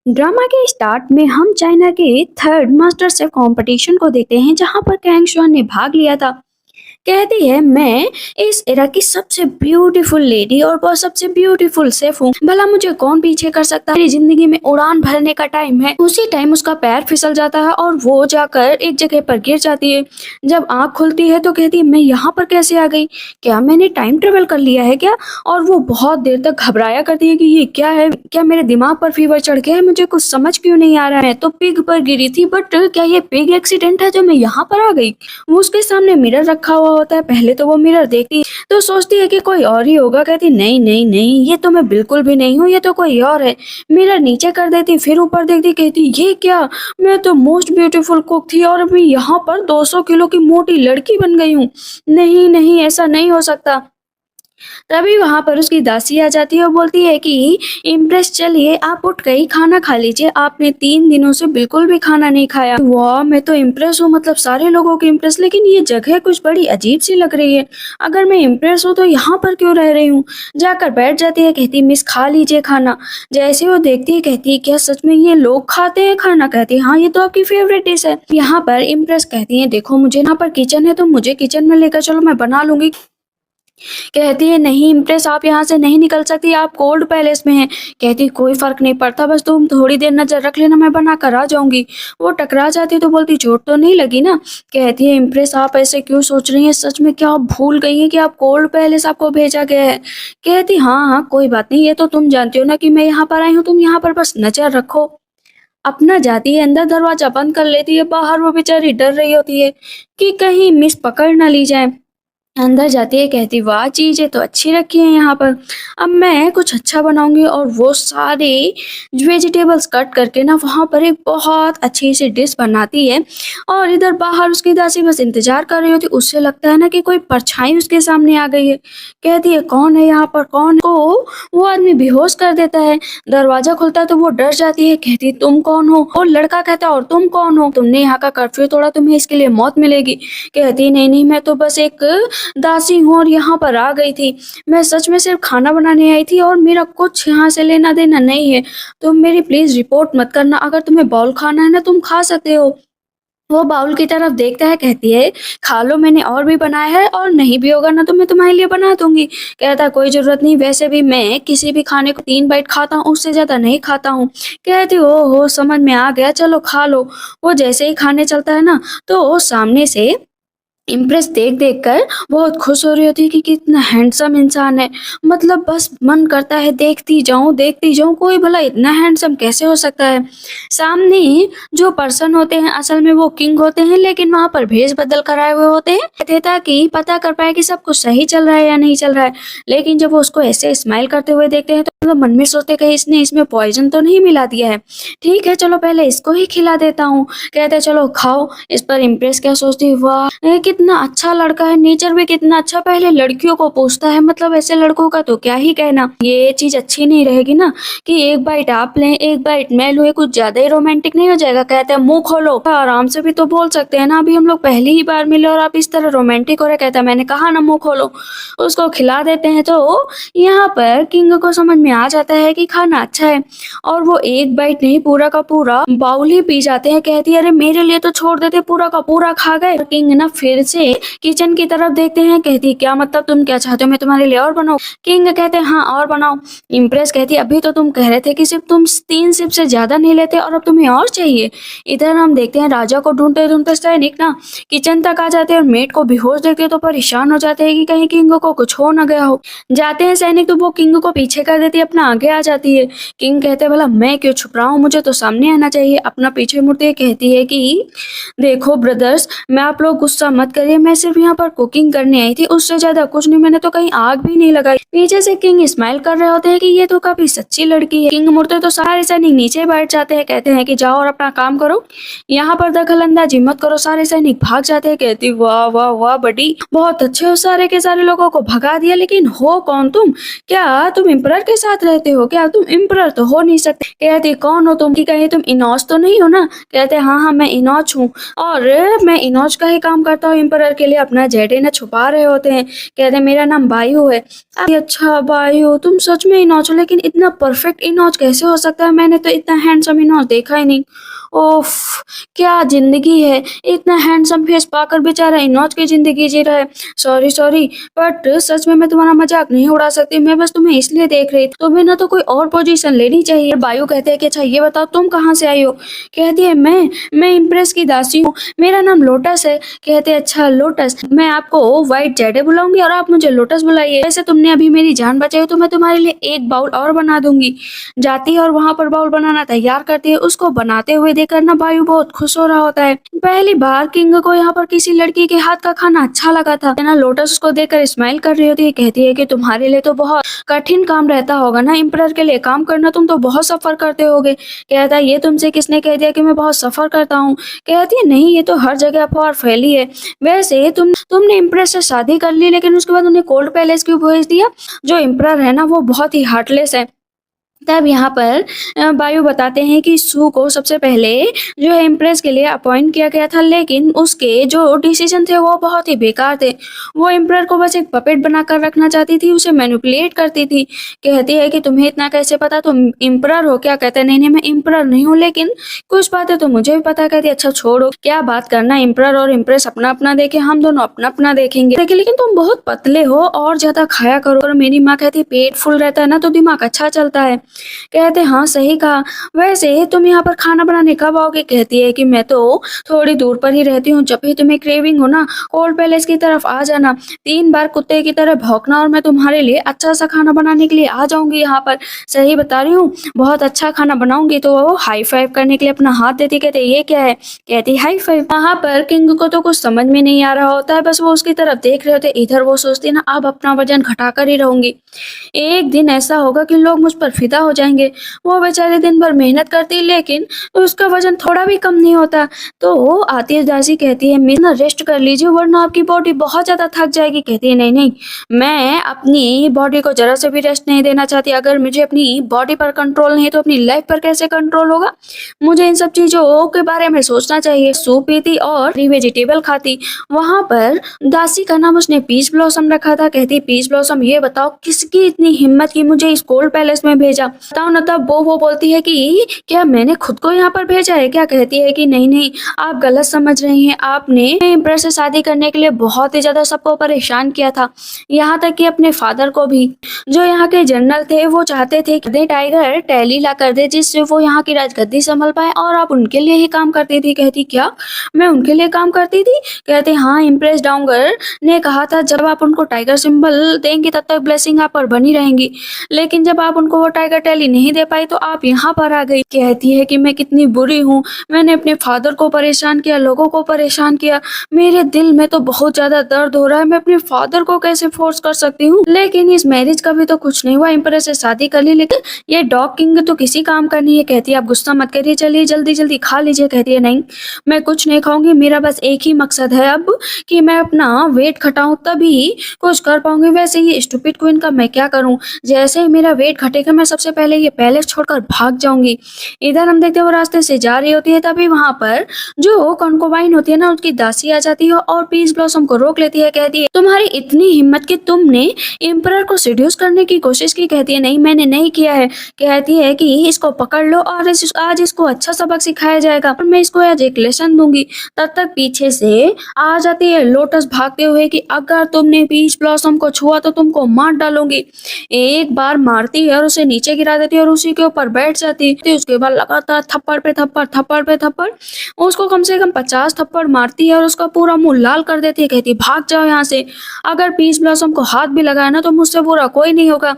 Drama के start में हम चाइना के थर्ड मास्टर शेफ कंपटीशन को देखते हैं जहां पर कैंग शुआन ने भाग लिया था। कहती है मैं इस एरा की सबसे ब्यूटीफुल लेडी और बहुत सबसे ब्यूटीफुल शेफ हूँ, भला मुझे कौन पीछे कर सकता है। मेरी जिंदगी में उड़ान भरने का टाइम है। उसी टाइम उसका पैर फिसल जाता है और वो जाकर एक जगह पर गिर जाती है। जब आंख खुलती है तो कहती है मैं यहाँ पर कैसे आ गई, क्या मैंने टाइम ट्रेवल कर लिया है क्या। और वो बहुत देर तक घबराया करती है कि ये क्या है, क्या मेरे दिमाग पर फीवर चढ़ गया है, मुझे कुछ समझ क्यों नहीं आ रहा है। तो पिग पर गिरी थी, बट क्या ये पिग एक्सीडेंट है जो मैं यहाँ पर आ गई। वो उसके सामने मिरर रखा हुआ होता है। पहले तो वो मिरर देखती तो सोचती है कि कोई और ही होगा। कहती नहीं नहीं नहीं, ये तो मैं बिल्कुल भी नहीं हूँ, ये तो कोई और है। मिरर नीचे कर देती, फिर ऊपर देखती, कहती ये क्या, मैं तो मोस्ट ब्यूटीफुल कुक थी और अभी यहाँ पर 200 किलो की मोटी लड़की बन गई हूँ। नहीं नहीं, ऐसा नहीं हो सकता। तभी वहां पर उसकी दासी आ जाती है और बोलती है कि इम्प्रेस चलिए आप उठ गई, खाना खा लीजिए, आपने 3 दिनों से बिल्कुल भी खाना नहीं खाया। वाह, मैं तो इम्प्रेस हूँ, मतलब सारे लोगों की इम्प्रेस, लेकिन ये जगह कुछ बड़ी अजीब सी लग रही है। अगर मैं इम्प्रेस हूँ तो यहाँ पर क्यों रह रही हूँ। जाकर बैठ जाती है, कहती मिस खा लीजिए खाना। जैसे वो देखती है कहती है क्या सच में ये लोग खाते हैं खाना। कहती है हाँ, ये तो आपकी फेवरेट डिश है। यहाँ पर इम्प्रेस कहती है देखो मुझे यहाँ पर किचन है तो मुझे किचन में लेकर चलो, मैं बना लूंगी। कहती है नहीं इम्प्रेस, आप यहाँ से नहीं निकल सकती, आप कोल्ड पैलेस में हैं। कहती कोई फर्क नहीं पड़ता, बस तुम थोड़ी देर नजर रख लेना, मैं बना कर आ जाऊंगी। वो टकरा जाती तो बोलती चोट तो नहीं लगी ना। कहती है इम्प्रेस आप ऐसे क्यों सोच रही हैं, सच में क्या आप भूल गई हैं कि आप कोल्ड पैलेस आपको भेजा गया है। कहती हाँ हाँ कोई बात नहीं, ये तो तुम जानती हो ना कि मैं यहाँ पर आई हूँ, तुम यहाँ पर बस नजर रखो। अपना जाती है अंदर, दरवाजा बंद कर लेती है। बाहर वो बेचारी डर रही होती है कि कहीं मिस पकड़ ना ली जाए। अंदर जाती है, कहती वाह चीजें तो अच्छी रखी हैं यहाँ पर, अब मैं कुछ अच्छा बनाऊंगी। और वो सारे वेजिटेबल्स कट करके ना वहाँ पर एक बहुत अच्छी सी डिश बनाती है। और इधर बाहर उसकी दासी बस इंतजार कर रही होती, उससे लगता है ना कि कोई परछाई उसके सामने आ गई है। कहती है कौन है यहाँ पर, कौन है? को वो आदमी बेहोश कर देता है। दरवाजा खुलता है तो वो डर जाती है, कहती तुम कौन हो। और लड़का कहता है और तुम कौन हो, तुमने यहाँ का कर्फ्यू तोड़ा, तुम्हें इसके लिए मौत मिलेगी। कहती नहीं नहीं, मैं तो बस एक दासी हूँ और यहाँ पर आ गई थी। मैं सच में सिर्फ खाना बनाने आई थी और मेरा कुछ यहाँ से लेना देना नहीं है। तुम मेरी प्लीज रिपोर्ट मत करना, अगर तुम्हें बाउल खाना है ना तुम खा सकते हो। वो बाउल की तरफ देखता है, कहती है खा लो, मैंने और भी बनाया है, और नहीं भी होगा ना तो मैं तुम्हारे लिए बना दूंगी। कहता है कोई जरूरत नहीं, वैसे भी मैं किसी भी खाने को 3 बाइट खाता हूँ, उससे ज्यादा नहीं खाता हूँ। कहती ओ हो समझ में आ गया, चलो खा लो। वो जैसे ही खाने चलता है ना तो सामने से इम्प्रेस देख देख कर बहुत खुश हो रही होती है कि कितना हैंडसम इंसान है। मतलब बस मन करता है देखती जाऊं, कोई भला इतना हैंडसम कैसे हो सकता है। सामने जो पर्सन होते हैं असल में वो किंग होते हैं, लेकिन वहां पर भेष बदल कर आए हुए होते हैं, कहते ताकि पता कर पाए कि सब कुछ सही चल रहा है या नहीं चल रहा है। लेकिन जब वो उसको ऐसे स्माइल करते हुए देखते हैं तो मन में सोचते कहीं इसने इसमें पॉइजन तो नहीं मिला दिया है। ठीक है चलो पहले इसको ही खिला देता हूँ। कहते चलो खाओ। इस पर इम्प्रेस क्या सोचती है, वाह कितना अच्छा लड़का है, नेचर भी कितना अच्छा, पहले लड़कियों को पूछता है, मतलब ऐसे लड़कों का तो क्या ही कहना। ये चीज अच्छी नहीं रहेगी ना कि एक बाइट आप लें एक बाइट मैं लूं, ये कुछ ज्यादा ही रोमांटिक नहीं हो जाएगा। कहते हैं मुंह खोलो, आराम से भी तो बोल सकते हैं ना, अभी हम लोग पहली ही बार मिले और आप इस तरह रोमांटिक हो रहे। कहता है मैंने कहा ना मुंह खोलो। उसको खिला देते हैं तो यहाँ पर किंग को समझ में आ जाता है कि खाना अच्छा है, और वो एक बाइट नहीं पूरा का पूरा बाउल ही पी जाते हैं। कहती है अरे मेरे लिए तो छोड़ देते, पूरा का पूरा खा गए। किंग ना फिर से किचन की तरफ देखते हैं, कहती क्या मतलब तुम क्या चाहते हो मैं तुम्हारे लिए और बनाऊं। किंग कहते हैं हाँ और बनाओ। इम्प्रेस कहती है अभी तो तुम कह रहे थे कि सिर्फ तुम 3 सिप से ज्यादा नहीं लेते और अब तुम्हें और चाहिए। इधर हम देखते हैं राजा को ढूंढते ढूंढते सैनिक ना किचन तक आ जाते हैं और मेट को बेहोश देखते तो परेशान हो जाते हैं कि कहीं किंग को कुछ हो ना गया हो। जाते हैं सैनिक तो वो किंग को पीछे कर देती है, अपना आगे आ जाती है। किंग कहते हैं भला मैं क्यों छुप रहा हूँ, मुझे तो सामने आना चाहिए। अपना पीछे मुड़ती है, कहती है कि देखो ब्रदर्स, मैं आप लोग गुस्सा मत करिए, मैं सिर्फ यहाँ पर कुकिंग करने आई थी, उससे ज्यादा कुछ नहीं, मैंने तो कहीं आग भी नहीं लगाई। पीछे से किंग स्माइल कर रहे होते हैं कि ये तो काफी सच्ची लड़की है। किंग मुड़ते तो सारे सैनिक नीचे बैठ जाते हैं, कहते हैं कि जाओ और अपना काम करो, यहाँ पर दखल अंदाजी मत करो। सारे सैनिक भाग जाते हैं। कहती वाह वाह वाह बड़ी बहुत अच्छे हो, सारे के सारे लोगों को भगा दिया, लेकिन हो कौन तुम, क्या तुम इम्परर के साथ रहते हो क्या, तुम इम्परर तो हो नहीं सकते। कहती कौन हो तुम, कि कहीं तुम इनौज तो नहीं हो ना। कहते हाँ हाँ मैं इनौज हूँ और मैं इनौज का ही काम करता हूँ, एम्परर के लिए अपना जेडिना छुपा रहे होते हैं। कहते हैं मेरा नाम बायू है। अच्छा बायू, तुम सच में इनोच हो, लेकिन इतना परफेक्ट इनोच कैसे हो सकता है? मैंने तो इतना हैंडसम इनोच देखा ही नहीं। ओफ, क्या जिंदगी है, इतना हैंडसम फेस पाकर बेचारा इनोच की जिंदगी जी रहा है। सॉरी सॉरी, बट सच में मैं तुम्हारा मजाक नहीं उड़ा सकती, मैं बस तुम्हें इसलिए देख रही थी, तुम्हें ना तो कोई और पोजीशन लेनी चाहिए। बायू कहते हैं कि अच्छा ये बताओ तुम कहाँ से आई हो? कहती है मैं इम्प्रेस की दासी हूँ, मेरा नाम लोटस है। कहते हैं अच्छा लोटस, मैं आपको व्हाइट जेडे बुलाऊंगी और आप मुझे लोटस बुलाइए। वैसे तुमने अभी मेरी जान बचाई तो मैं तुम्हारे लिए एक बाउल और बना दूंगी। जाती है और वहां पर बाउल बनाना तैयार करती है। उसको बनाते हुए देखकर ना बायू बहुत खुश हो रहा होता है। पहली बार किंग को यहाँ पर किसी लड़की के हाथ का खाना अच्छा लगा था। ना लोटस उसको देखकर स्माइल कर रही होती है। कहती है कि तुम्हारे लिए तो बहुत कठिन काम रहता होगा ना, एम्परर के लिए काम करना, तुम तो बहुत सफर करते होगे। कहता है ये तुमसे किसने कह दिया कि मैं बहुत सफर करता हूँ? कहती है नहीं, ये तो हर जगह अफवाह फैली है। वैसे तुमने इम्प्रेस से शादी कर ली, लेकिन उसके बाद उन्हें कोल्ड पैलेस क्यों भेज दिया? जो एम्परर है ना वो बहुत ही हार्टलेस है। तब यहाँ पर बायू बताते हैं कि सू को सबसे पहले जो है इम्प्रेस के लिए अपॉइंट किया गया था, लेकिन उसके जो डिसीजन थे वो बहुत ही बेकार थे। वो एम्परर को बस एक पपेट बनाकर रखना चाहती थी, उसे मैनिपुलेट करती थी। कहती है कि तुम्हें इतना कैसे पता, तुम एम्परर हो क्या? कहते हैं नहीं नहीं, मैं एम्परर नहीं हूँ, लेकिन कुछ बातें तो मुझे भी पता। कहती है अच्छा छोड़ो, क्या बात करना, एम्परर और इम्प्रेस अपना अपना देखे, हम दोनों अपना अपना देखेंगे। देखिए लेकिन तुम बहुत पतले हो, और ज्यादा खाया करो। और मेरी माँ कहती है पेट फुल रहता है ना तो दिमाग अच्छा चलता है। कहते हाँ सही कहा। वैसे तुम यहाँ पर खाना बनाने कब आओगे? कहती है कि मैं तो थोड़ी दूर पर ही रहती हूँ, जब भी तुम्हें क्रेविंग हो ना कोल्ड पैलेस की तरफ आ जाना, 3 बार कुत्ते की तरह भौंकना और मैं तुम्हारे लिए अच्छा सा खाना बनाने के लिए आ जाऊंगी यहाँ पर। सही बता रही हूँ, बहुत अच्छा खाना बनाऊंगी। तो वो हाई फाइव करने के लिए अपना हाथ देती। कहते ये क्या है? कहती हाई फाइव। वहां पर किंग को तो कुछ समझ में नहीं आ रहा होता है, बस वो उसकी तरफ देख रहे होते। इधर वो सोचती ना अब अपना वजन घटाकर ही रहूंगी, एक दिन ऐसा होगा कि लोग मुझ पर फिदा हो जाएंगे। वो बेचारे दिन भर मेहनत करती, लेकिन उसका वजन थोड़ा भी कम नहीं होता। तो आतिश दासी कहती है मिस ना रेस्ट कर लीजिए, वरना आपकी बॉडी बहुत ज्यादा थक जाएगी। कहती है नहीं नहीं, मैं अपनी बॉडी को जरा से भी रेस्ट नहीं देना चाहती। अगर मुझे अपनी बॉडी पर कंट्रोल नहीं तो अपनी लाइफ पर कैसे कंट्रोल होगा? मुझे इन सब चीजों के बारे में सोचना चाहिए। सूप पीती और वेजिटेबल खाती। वहां पर दासी का नाम उसने पीच ब्लॉसम रखा था। कहती पीच ब्लॉसम ये बताओ किसकी इतनी हिम्मत की मुझे इस कोल्ड पैलेस में भेजा? बताओ ना। तब वो बोलती है कि क्या मैंने खुद को यहाँ पर भेजा है क्या? कहती है कि नहीं नहीं, आप गलत समझ रही हैं। आपने इम्प्रेस से शादी करने के लिए बहुत ही ज्यादा सबको परेशान किया था, यहाँ तक कि अपने फादर को भी। जो यहाँ के जनरल थे वो चाहते थे कि टाइगर टैली ला कर दे, जिससे वो यहाँ की राजगद्दी संभल पाए, और आप उनके लिए ही काम करती थी। कहती क्या मैं उनके लिए काम करती थी? कहते हाँ, इम्प्रेस डाउंगर ने कहा था जब आप उनको टाइगर सिंबल देंगी तब तक ब्लेसिंग आप पर बनी रहेंगी, लेकिन जब आप उनको वो टाइगर टैली नहीं दे पाई तो आप यहाँ पर आ गई। कहती है कि मैं कितनी बुरी हूँ, मैंने अपने फादर को परेशान किया, लोगों को परेशान किया, मेरे दिल में तो बहुत ज्यादा दर्द हो रहा है, मैं अपने फादर को कैसे फोर्स कर सकती हूँ? लेकिन इस मैरिज का भी तो कुछ नहीं हुआ, एम्प्रेस से शादी कर ली, लेकिन ये डॉग किंग तो किसी काम का नहीं है। कहती है आप गुस्सा मत करिए, चलिए जल्दी जल्दी खा लीजिए। कहती है नहीं, मैं कुछ नहीं खाऊंगी, मेरा बस एक ही मकसद है अब कि मैं अपना वेट घटाऊं, तभी कुछ कर पाऊंगी। वैसे ये स्टूपिड क्वीन का मैं क्या करूं? जैसे ही मेरा वेट घटेगा मैं सबसे पहले ये पैलेस छोड़कर भाग जाऊंगी। इधर हम देखते हैं वो रास्ते से जा रही होती है, तभी वहां पर जो कॉन्कोबाइन होती है ना उसकी दासी आ जाती है और पीच ब्लॉसम को रोक लेती है। कहती है तुम्हारी इतनी हिम्मत कि तुमने एम्परर को सेड्यूस करने की कोशिश की? कहती है नहीं मैंने नहीं किया है। कहती है कि इसको पकड़ लो और आज इसको अच्छा सबक सिखाया जाएगा और मैं इसको आज एक लेसन दूंगी। तब तक पीछे से आ जाती है लोटस भागते हुए कि अगर तुमने पीच ब्लॉसम को छुआ तो तुमको मार डालूंगी। एक बार मारती है और उसे नीचे गिरा देती है और उसी के ऊपर बैठ जाती है। उसके बाद लगातार थप्पड़ पे थप्पड़, थप्पड़ पे थप्पड़, उसको कम से कम 50 थप्पड़ मारती है और उसका पूरा मुंह लाल कर देती है। कहती है भाग जाओ यहाँ से, अगर पीच ब्लॉसम को हाथ भी लगाया ना तो मुझसे बुरा कोई नहीं होगा।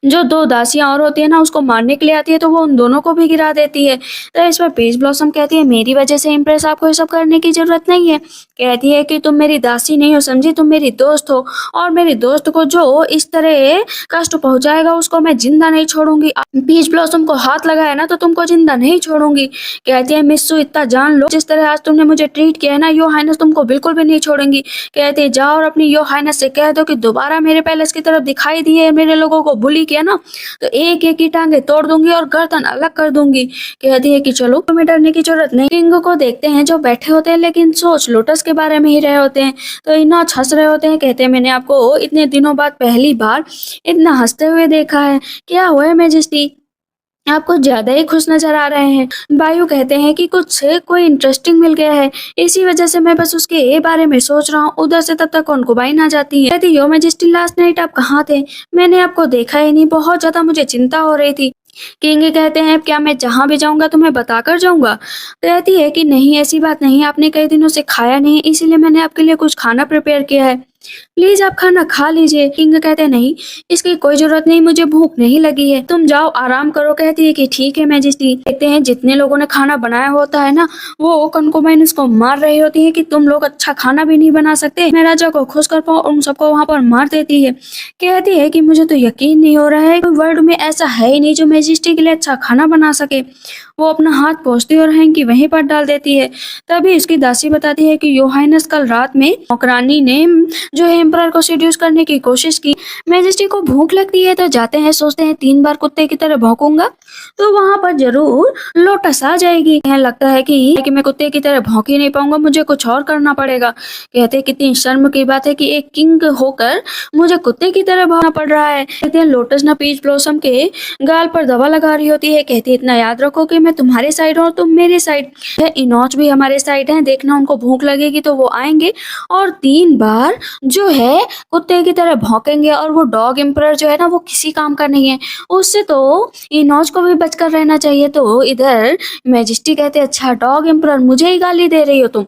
जो 2 दासियां और होती है ना उसको मारने के लिए आती है तो वो उन दोनों को भी गिरा देती है। तो इस पर पीच ब्लॉसम कहती है मेरी वजह से इम्प्रेस आपको ये सब करने की जरूरत नहीं है। कहती है कि तुम मेरी दासी नहीं हो, समझी, तुम मेरी दोस्त हो, और मेरी दोस्त को जो इस तरह कष्ट पहुंचाएगा उसको मैं जिंदा नहीं छोड़ूंगी। पीच ब्लॉसम को हाथ लगाया ना तो तुमको जिंदा नहीं छोड़ूंगी। कहती है मिस्सू इतना जान लो, जिस तरह आज तुमने मुझे ट्रीट किया है ना योर हाइनेस तुमको बिल्कुल भी नहीं छोड़ेंगी। कहती है जाओ और अपनी योर हाइनेस से कह दो कि दोबारा मेरे पैलेस की तरफ दिखाई दिए मेरे लोगों को बुली किया ना तो एक एक की टांगे तोड़ दूंगी और गर्दन अलग कर दूंगी। कहती है कि चलो तुम्हें डरने की जरूरत नहीं। किंग को देखते हैं जो बैठे होते हैं लेकिन सोच लोटस के बारे में ही रहे होते हैं। तो इनोच हंस रहे होते हैं, कहते हैं मैंने आपको इतने दिनों बाद पहली बार इतना हंसते हुए देखा है। क्या हुआ है मैजेस्टी, आप कुछ ज्यादा ही खुश नजर आ रहे हैं। बायू कहते हैं कि कुछ कोई इंटरेस्टिंग मिल गया है, इसी वजह से मैं बस उसके बारे में सोच रहा हूँ। उधर से तब तक कॉन्कुबाइन आ जाती है, कहती यो मैजेस्टी लास्ट नाइट आप कहाँ थे, मैंने आपको देखा ही नहीं, बहुत ज्यादा मुझे चिंता हो रही थी। किंग कहते हैं क्या मैं जहां भी जाऊंगा तुम्हें बताकर जाऊंगा। कहती है कि नहीं ऐसी बात नहीं, आपने कई दिनों से खाया नहीं इसीलिए मैंने आपके लिए कुछ खाना प्रिपेयर किया है, प्लीज आप खाना खा लीजिए। किंग कहते हैं नहीं इसकी कोई जरूरत नहीं, मुझे भूख नहीं लगी है, तुम जाओ आराम करो। कहती है कि ठीक है मैजेस्टी। कहते हैं जितने लोगों ने खाना बनाया होता है ना वो कंकुबाइन उसको मार रही होती है कि तुम लोग अच्छा खाना भी नहीं बना सकते, मैं राजा को खुश कर पाऊँ, उन सबको वहां पर मार देती है। कहती है कि मुझे तो यकीन नहीं हो रहा है, वर्ल्ड में ऐसा है ही नहीं जो मैजेस्टी के लिए अच्छा खाना बना सके। वो अपना हाथ पोंछती और हैंकी वहीं पर डाल देती है। तभी उसकी दासी बताती है कि योहाइनस कल रात में नौकरानी ने जो है एम्परर को सेड्यूस करने की कोशिश की। मैजेस्टी को भूख लगती है तो जाते हैं, सोचते हैं 3 बार कुत्ते की तरह भौंकूंगा तो वहां पर जरूर लोटस आ जाएगी। यह लगता है कि मैं कुत्ते की तरह भौंक ही नहीं पाऊंगा, मुझे कुछ और करना पड़ेगा। कहते हैं कितनी शर्म की बात है कि एक किंग होकर मुझे कुत्ते की तरह भौंकना पड़ रहा है। कहते हैं लोटस ना पीच ब्लॉसम के गाल पर दवा लगा रही होती है, कहती है इतना याद रखो कि मैं तुम्हारे साइड हूँ और तुम मेरे साइड। इनोच भी हमारे साइड है, देखना उनको भूख लगेगी तो वो आएंगे और 3 बार जो है कुत्ते की तरह भौंकेंगे। और वो डॉग एम्परर जो है ना वो किसी काम का नहीं है, उससे तो इनोच को भी बचकर रहना चाहिए। तो इधर मैजेस्टी कहते हैं अच्छा डॉग एम्परर मुझे ही गाली दे रही हो तुम,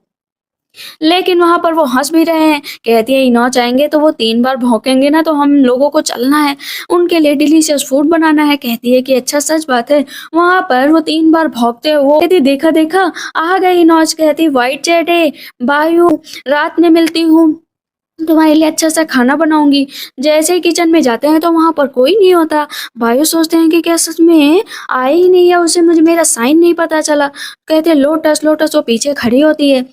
लेकिन वहां पर वो हंस भी रहे हैं। कहती है इनोच आएंगे तो वो 3 बार भौंकेंगे ना तो हम लोगों को चलना है, उनके लिए डिलीशियस फूड बनाना है। कहती है कि अच्छा सच बात है। वहां पर वो 3 बार भौंकते हो, कहती देखा देखा आ गई इनोच। कहती व्हाइट चैट है बायू, रात में मिलती हूँ, तुम्हारे लिए अच्छा सा खाना बनाऊंगी। जैसे ही किचन में जाते हैं तो वहां पर कोई नहीं होता। बायो सोचते हैं कि क्या सच में आए ही नहीं या उसे मुझे मेरा साइन नहीं पता चला। कहते हैं लोटस लोटस, वो पीछे खड़ी होती है,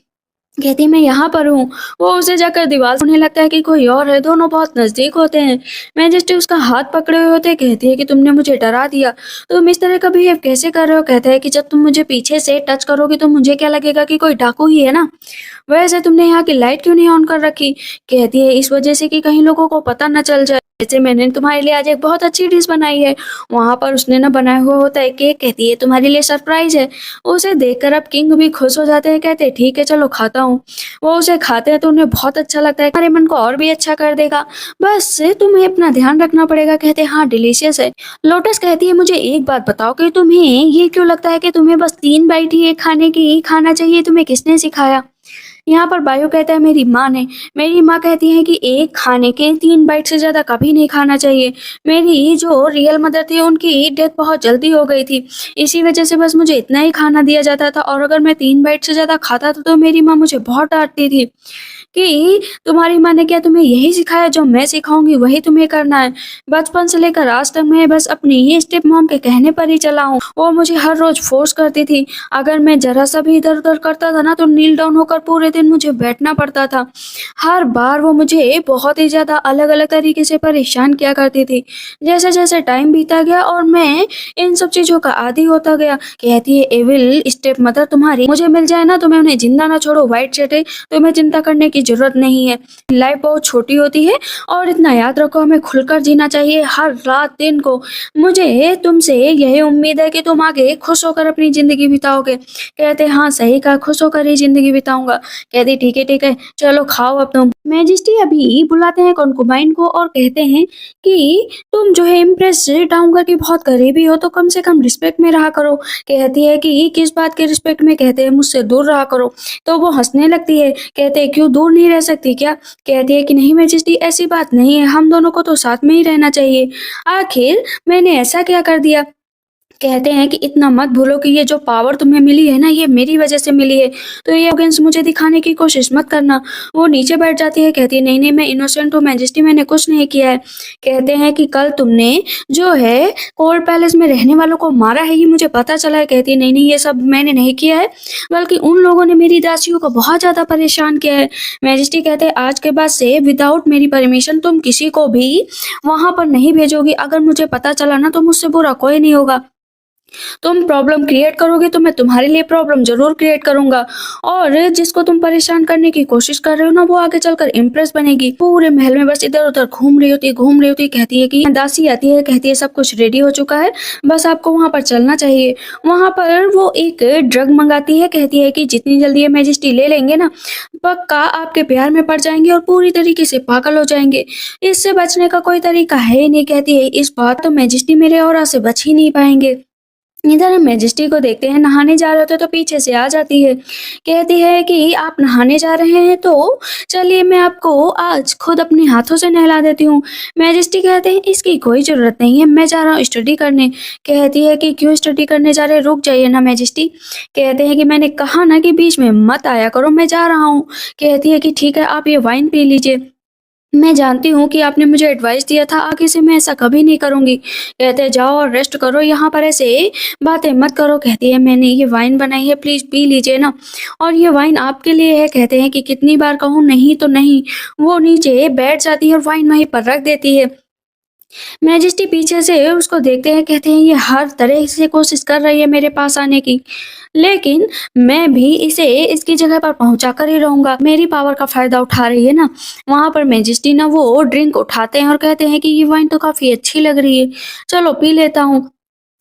कहती मैं यहाँ पर हूँ। वो उसे जाकर दीवार से उन्हें लगता है कि कोई और है, दोनों बहुत नजदीक होते हैं। मैजेस्टी उसका हाथ पकड़े हुए होते, कहती है कि तुमने मुझे डरा दिया, तुम इस तरह का बिहेव कैसे कर रहे हो। कहता है कि जब तुम मुझे पीछे से टच करोगी तो मुझे क्या लगेगा कि कोई डाकू ही है ना, वैसे तुमने यहाँ की लाइट क्यों नहीं ऑन कर रखी। कहती है इस वजह से कि कहीं लोगों को पता न चल जाए, जैसे मैंने तुम्हारे लिए आज एक बहुत अच्छी डिश बनाई है। वहां पर उसने ना बनाया हुआ होता है केक, कहती है तुम्हारे लिए सरप्राइज है। उसे देखकर अब किंग भी खुश हो जाते हैं, कहते हैं ठीक है चलो खाता हूँ। वो उसे खाते हैं तो उन्हें बहुत अच्छा लगता है, हमारे मन को और भी अच्छा कर देगा, बस तुम्हें अपना ध्यान रखना पड़ेगा। कहते हैं हाँ डिलीशियस है। लोटस कहती है मुझे एक बात बताओ कि तुम्हें ये क्यों लगता है कि तुम्हें बस 3 बाइट ही एक खाने की ही खाना चाहिए, तुम्हें किसने सिखाया। यहाँ पर बायो कहता है मेरी माँ ने। मेरी माँ कहती है कि एक खाने के 3 बाइट से ज्यादा कभी नहीं खाना चाहिए। मेरी जो रियल मदर थी उनकी डेथ बहुत जल्दी हो गई थी, इसी वजह से बस मुझे इतना ही खाना दिया जाता था, और अगर मैं 3 बाइट से ज्यादा खाता था तो मेरी माँ मुझे बहुत डांटती थी कि तुम्हारी माँ ने क्या तुम्हें यही सिखाया, जो मैं सिखाऊंगी वही तुम्हें करना है। बचपन से लेकर आज तक मैं बस अपनी ही स्टेप मॉम के कहने पर ही चला हूँ, वो मुझे हर रोज फोर्स करती थी, अगर मैं जरा सा भी इधर उधर करता था ना तो नील डाउन होकर पूरे दिन मुझे बैठना पड़ता था। हर बार वो मुझे बहुत ही ज्यादा अलग अलग तरीके से परेशान किया करती थी। जैसे जैसे टाइम बीता गया और मैं इन सब चीजों का आदी होता गया। कहती है एविल स्टेप मदर तुम्हारी मुझे मिल जाए ना तो मैं उन्हें जिंदा ना छोड़ो। व्हाइट चेटे तुम्हें चिंता करने की जरूरत नहीं है, लाइफ बहुत छोटी होती है और इतना याद रखो हमें खुलकर जीना चाहिए हर रात दिन को। मुझे तुमसे यही उम्मीद है कि तुम आगे खुश होकर अपनी जिंदगी बिताओगे। कहते हाँ सही कहा, खुश होकर ही जिंदगी बिताऊंगा। कहती ठीक है चलो खाओ अब तुम। मैजेस्टी अभी बुलाते हैं कॉन्कुबाइन को और कहते हैं कि तुम जो है इम्प्रेस डाउंगर की बहुत करीबी हो तो कम से कम रिस्पेक्ट में रहा करो। कहती है कि किस बात के रिस्पेक्ट में। कहते हैं मुझसे दूर रहा करो। तो वो हंसने लगती है, कहते हैं क्यों दूर नहीं रह सकती क्या। कहती है कि नहीं मैजेस्टी ऐसी बात नहीं है, हम दोनों को तो साथ में ही रहना चाहिए, आखिर मैंने ऐसा क्या कर दिया। कहते हैं कि इतना मत भूलो कि ये जो पावर तुम्हें मिली है ना, ये मेरी वजह से मिली है, तो ये आर्रोगेंस मुझे दिखाने की कोशिश मत करना। वो नीचे बैठ जाती है, कहती है नहीं नहीं मैं इनोसेंट हूँ मैजेस्टी, मैंने कुछ नहीं किया है। कहते हैं कि कल तुमने जो है कोर्ट पैलेस में रहने वालों को मारा है, ये मुझे पता चला है। कहती है नहीं नहीं ये सब मैंने नहीं किया है, बल्कि उन लोगों ने मेरी दासियों को बहुत ज्यादा परेशान किया है। मैजेस्टी कहते हैं आज के बाद से विदाउट मेरी परमिशन तुम किसी को भी वहां पर नहीं भेजोगी। अगर मुझे पता चला ना तो मुझसे बुरा कोई नहीं होगा। तुम प्रॉब्लम क्रिएट करोगे तो मैं तुम्हारे लिए प्रॉब्लम ज़रूर क्रिएट करूँगा, और जिसको तुम परेशान करने की कोशिश कर रहे हो ना, वो आगे चलकर इम्प्रेस बनेगी। पूरे महल में बस इधर-उधर घूम रही होती है। कहती है कि दासी आती है, कहती है सब कुछ रेडी हो चुका है, बस आपको वहाँ पर चलना चाहिए। वहाँ पर वो एक ड्रग मंगाती है, कहती है कि जितनी जल्दी ये मैजेस्टी ले लेंगे ना, पक्का आपके प्यार में पड़ जाएँगे और पूरी तरीके से पागल हो जाएँगे। इससे बचने का कोई तरीका है ही नहीं। कहती है इस बार तो मैजेस्टी मेरे ऑरा से बच ही नहीं पाएँगे। इधर हम मैजेस्टी को देखते हैं, नहाने जा रहे होते तो पीछे से आ जाती है। कहती है कि आप नहाने जा रहे हैं तो चलिए मैं आपको आज खुद अपने हाथों से नहला देती हूँ। मैजेस्टी कहते हैं इसकी कोई ज़रूरत नहीं है, मैं जा रहा हूँ स्टडी करने। कहती है कि क्यों स्टडी करने जा रहे हैं, रुक जाइए ना मैजेस्टी। कहते हैं कि मैंने कहा ना कि बीच में मत आया करो, मैं जा रहा हूँ। कहती है कि ठीक है आप ये वाइन पी लीजिए। मैं जानती हूँ कि आपने मुझे एडवाइस दिया था, आगे से मैं ऐसा कभी नहीं करूँगी। कहते हैं जाओ और रेस्ट करो, यहाँ पर ऐसे बातें मत करो। कहती है मैंने ये वाइन बनाई है, प्लीज़ पी लीजिए ना, और ये वाइन आपके लिए है। कहते हैं कि कितनी बार कहूँ नहीं तो नहीं। वो नीचे बैठ जाती है और वाइन वहीं पर रख देती है। मैजेस्टी पीछे से उसको देखते हैं, कहते हैं ये हर तरह से कोशिश कर रही है मेरे पास आने की, लेकिन मैं भी इसे इसकी जगह पर पहुंचा कर ही रहूंगा। मेरी पावर का फायदा उठा रही है ना। वहां पर मैजेस्टी ना वो ड्रिंक उठाते हैं और कहते हैं कि ये वाइन तो काफी अच्छी लग रही है, चलो पी लेता हूँ।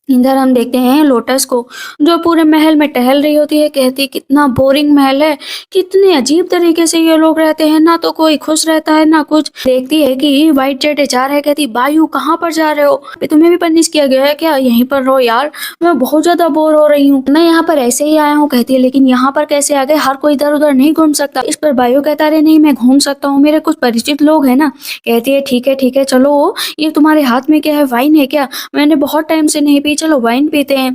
इधर हम देखते हैं लोटस को, जो पूरे महल में टहल रही होती है। कहती कितना बोरिंग महल है, कितने अजीब तरीके से ये लोग रहते हैं, ना तो कोई खुश रहता है ना कुछ। देखती है कि व्हाइट जेट जा रहा है। कहती बायू कहाँ पर जा रहे हो, तुम्हें भी पनिश किया गया है क्या, यहीं पर रहो यार, मैं बहुत ज्यादा बोर हो रही हूँ, मैं यहाँ पर ऐसे ही आया हूँ। कहती है लेकिन यहाँ पर कैसे आ गए, हर कोई इधर उधर नहीं घूम सकता। इस पर बायू कहता है नहीं मैं घूम सकता हूँ, मेरे कुछ परिचित लोग हैं ना। कहती है ठीक है चलो, ये तुम्हारे हाथ में क्या है, वाइन है क्या, मैंने बहुत टाइम से नहीं पी, चलो वाइन पीते हैं।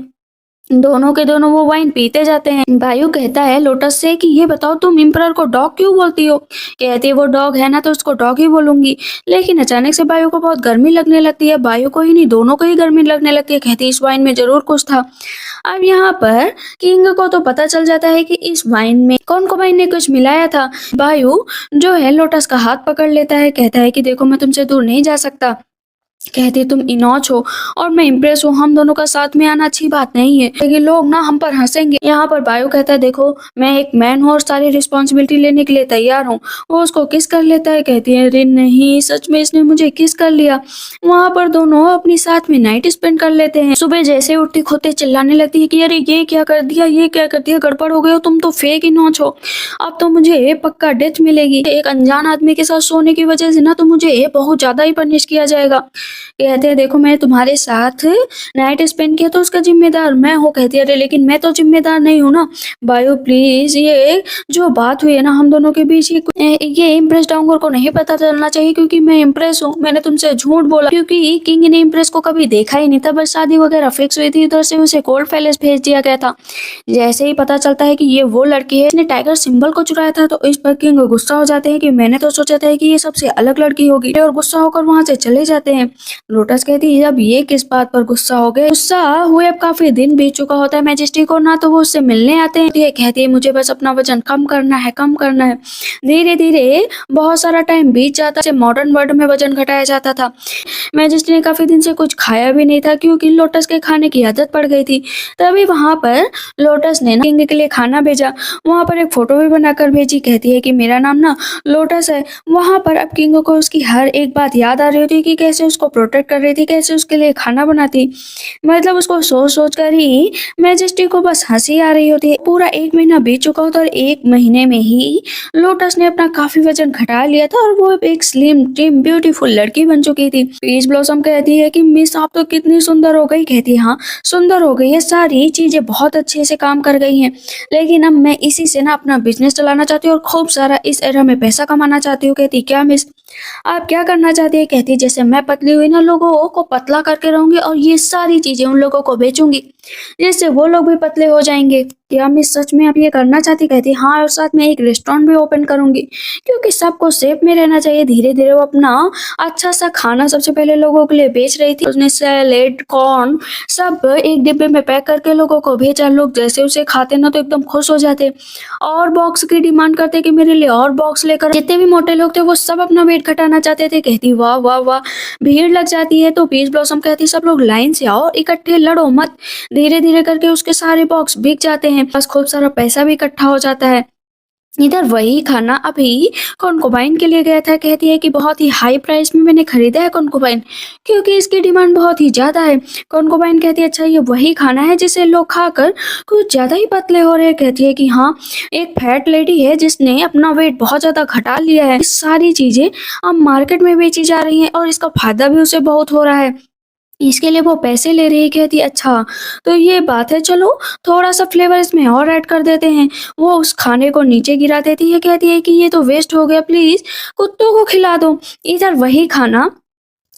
दोनों के दोनों वो वाइन पीते जाते हैं। बायू कहता है लोटस से कि ये बताओ तुम इम्परर को डॉग क्यों बोलती हो। कहती है वो डॉग है ना तो उसको डॉग ही बोलूंगी। लेकिन अचानक से बायू को बहुत गर्मी लगने लगती है, बायू को ही नहीं दोनों को ही गर्मी लगने लगती है। कहती है इस वाइन में जरूर कुछ था। अब यहाँ पर किंग को तो पता चल जाता है कि इस वाइन में कौन को ने कुछ मिलाया था। बायू जो है लोटस का हाथ पकड़ लेता है, कहता है कि देखो मैं तुमसे दूर नहीं जा सकता। कहती तुम इनॉच हो और मैं इम्प्रेस हूँ, हम दोनों का साथ में आना अच्छी बात नहीं है, लेकिन लोग ना हम पर हंसेंगे। यहाँ पर बायो कहता है देखो मैं एक मैन हूँ और सारी रिस्पॉन्सिबिलिटी लेने के लिए तैयार हूँ। वो उसको किस कर लेता है। कहती है अरे नहीं सच में इसने मुझे किस कर लिया। वहाँ पर दोनों अपनी साथ में नाइट स्पेंड कर लेते हैं। सुबह जैसे उठती खोते चिल्लाने लगती है कि अरे ये क्या कर दिया, ये क्या कर दिया, गड़बड़ हो गई हो, तुम तो फेक इनॉच हो, अब तो मुझे पक्का डेथ मिलेगी। एक अनजान आदमी के साथ सोने की वजह से ना तो मुझे बहुत ज्यादा ही पनिश किया जाएगा। कहते हैं देखो मैं तुम्हारे साथ नाइट स्पेंड किया तो उसका जिम्मेदार मैं हूँ। कहती है अरे लेकिन मैं तो जिम्मेदार नहीं हूँ ना। बायो प्लीज ये जो बात हुई है ना हम दोनों के बीच, ये इम्प्रेस डाउंगर को नहीं पता चलना चाहिए, क्योंकि मैं इम्प्रेस हूँ। मैंने तुमसे झूठ बोला क्योंकि किंग ने इम्प्रेस को कभी देखा ही नहीं था, बस शादी वगैरह फिक्स हुई थी, उधर से उसे कोल्ड पैलेस भेज दिया गया था। जैसे ही पता चलता है कि ये वो लड़की है इसने टाइगर सिंबल को चुराया था, तो इस पर किंग गुस्सा हो जाते हैं कि मैंने तो सोचा था कि ये सबसे अलग लड़की होगी, और गुस्सा होकर वहां से चले जाते हैं। लोटस कहती है अब ये किस बात पर गुस्सा हो गए। गुस्सा हुए अब काफी दिन बीत चुका होता है मैजेस्टी को, ना तो वो उससे मिलने आते हैं। ये कहती है मुझे बस अपना वजन कम करना है, कम करना है। धीरे धीरे बहुत सारा टाइम बीत जाता है, मॉडर्न वर्ल्ड में वजन घटाया जाता था। मैजेस्टी ने काफी दिन से कुछ खाया भी नहीं था, क्योंकि लोटस के खाने की आदत पड़ गई थी। तभी वहां पर लोटस ने किंग के लिए खाना भेजा, वहां पर एक फोटो भी बनाकर भेजी। कहती है कि मेरा नाम ना लोटस है। वहां पर अब किंग को उसकी हर एक बात याद आ रही होती है कि कैसे उसको प्रोटेक्ट कर रही थी, कैसे उसके लिए खाना बनाती। मतलब उसको सोच सोच कर ही मैजेस्टी को बस हंसी आ रही होती है। पूरा 1 महीना बीत चुका होता है और 1 महीने में ही लोटस ने अपना काफी वजन घटा लिया था और वो अब एक स्लिम ट्रिम ब्यूटीफुल लड़की बन चुकी थी। पीच ब्लॉसम कहती है कि मिस आप तो कितनी सुंदर हो गई। कहती है हाँ सुंदर हो गई है, सारी चीजें बहुत अच्छे से काम कर गई हैं, लेकिन अब मैं इसी से ना अपना बिजनेस चलाना चाहती हूँ और खूब सारा इस एरा में पैसा कमाना चाहती हूँ। कहती क्या मिस, आप क्या करना चाहती है? कहती है जैसे मैं पतली हुई ना, लोगों को पतला करके रहूँगी और ये सारी चीज़ें उन लोगों को बेचूँगी, जिससे वो लोग भी पतले हो जाएँगे। क्या मिस सच में आप ये करना चाहती? कहती है हाँ, और साथ में एक रेस्टोरेंट भी ओपन करूँगी, क्योंकि सबको शेप में रहना चाहिए। धीरे-धीरे वो अपना अच्छा-सा खाना सबसे पहले लोगों के लिए बेच रही थी। उसने सैलेड, कॉर्न सब एक डिब्बे में पैक करके लोगों को भेजा। लोग जैसे उसे खाते ना तो एकदम खुश हो जाते और बॉक्स की डिमांड करते कि मेरे लिए और बॉक्स लेकर। जितने भी मोटे लोग थे वो सब अपना वेट घटाना चाहते थे। कहती वाह वाह वाह, भीड़ लग जाती है। तो पीच ब्लॉसम कहती सब लोग लाइन से आओ, इकट्ठे लड़ो मत। धीरे धीरे करके उसके सारे बॉक्स बिक जाते हैं, बस खूब सारा पैसा भी इकट्ठा हो जाता है। इधर वही खाना अभी कॉन्कोबाइन के लिए गया था। कहती है कि बहुत ही हाई प्राइस में मैंने खरीदा है कॉन्कोबाइन, क्योंकि इसकी डिमांड बहुत ही ज़्यादा है। कॉन्कोबाइन कहती है अच्छा ये वही खाना है जिसे लोग खाकर कुछ ज़्यादा ही पतले हो रहे हैं। कहती है कि हाँ, एक फैट लेडी है जिसने अपना वेट बहुत ज़्यादा घटा लिया है। इस सारी चीज़ें अब मार्केट में बेची जा रही हैं और इसका फायदा भी उसे बहुत हो रहा है। इसके लिए वो पैसे ले रही है। कहती है अच्छा, तो ये बात है, चलो थोड़ा-सा फ्लेवर इसमें और ऐड कर देते हैं। वो उस खाने को नीचे गिरा देती है। कहती है कि ये तो वेस्ट हो गया, प्लीज़ कुत्तों को खिला दो। इधर वही खाना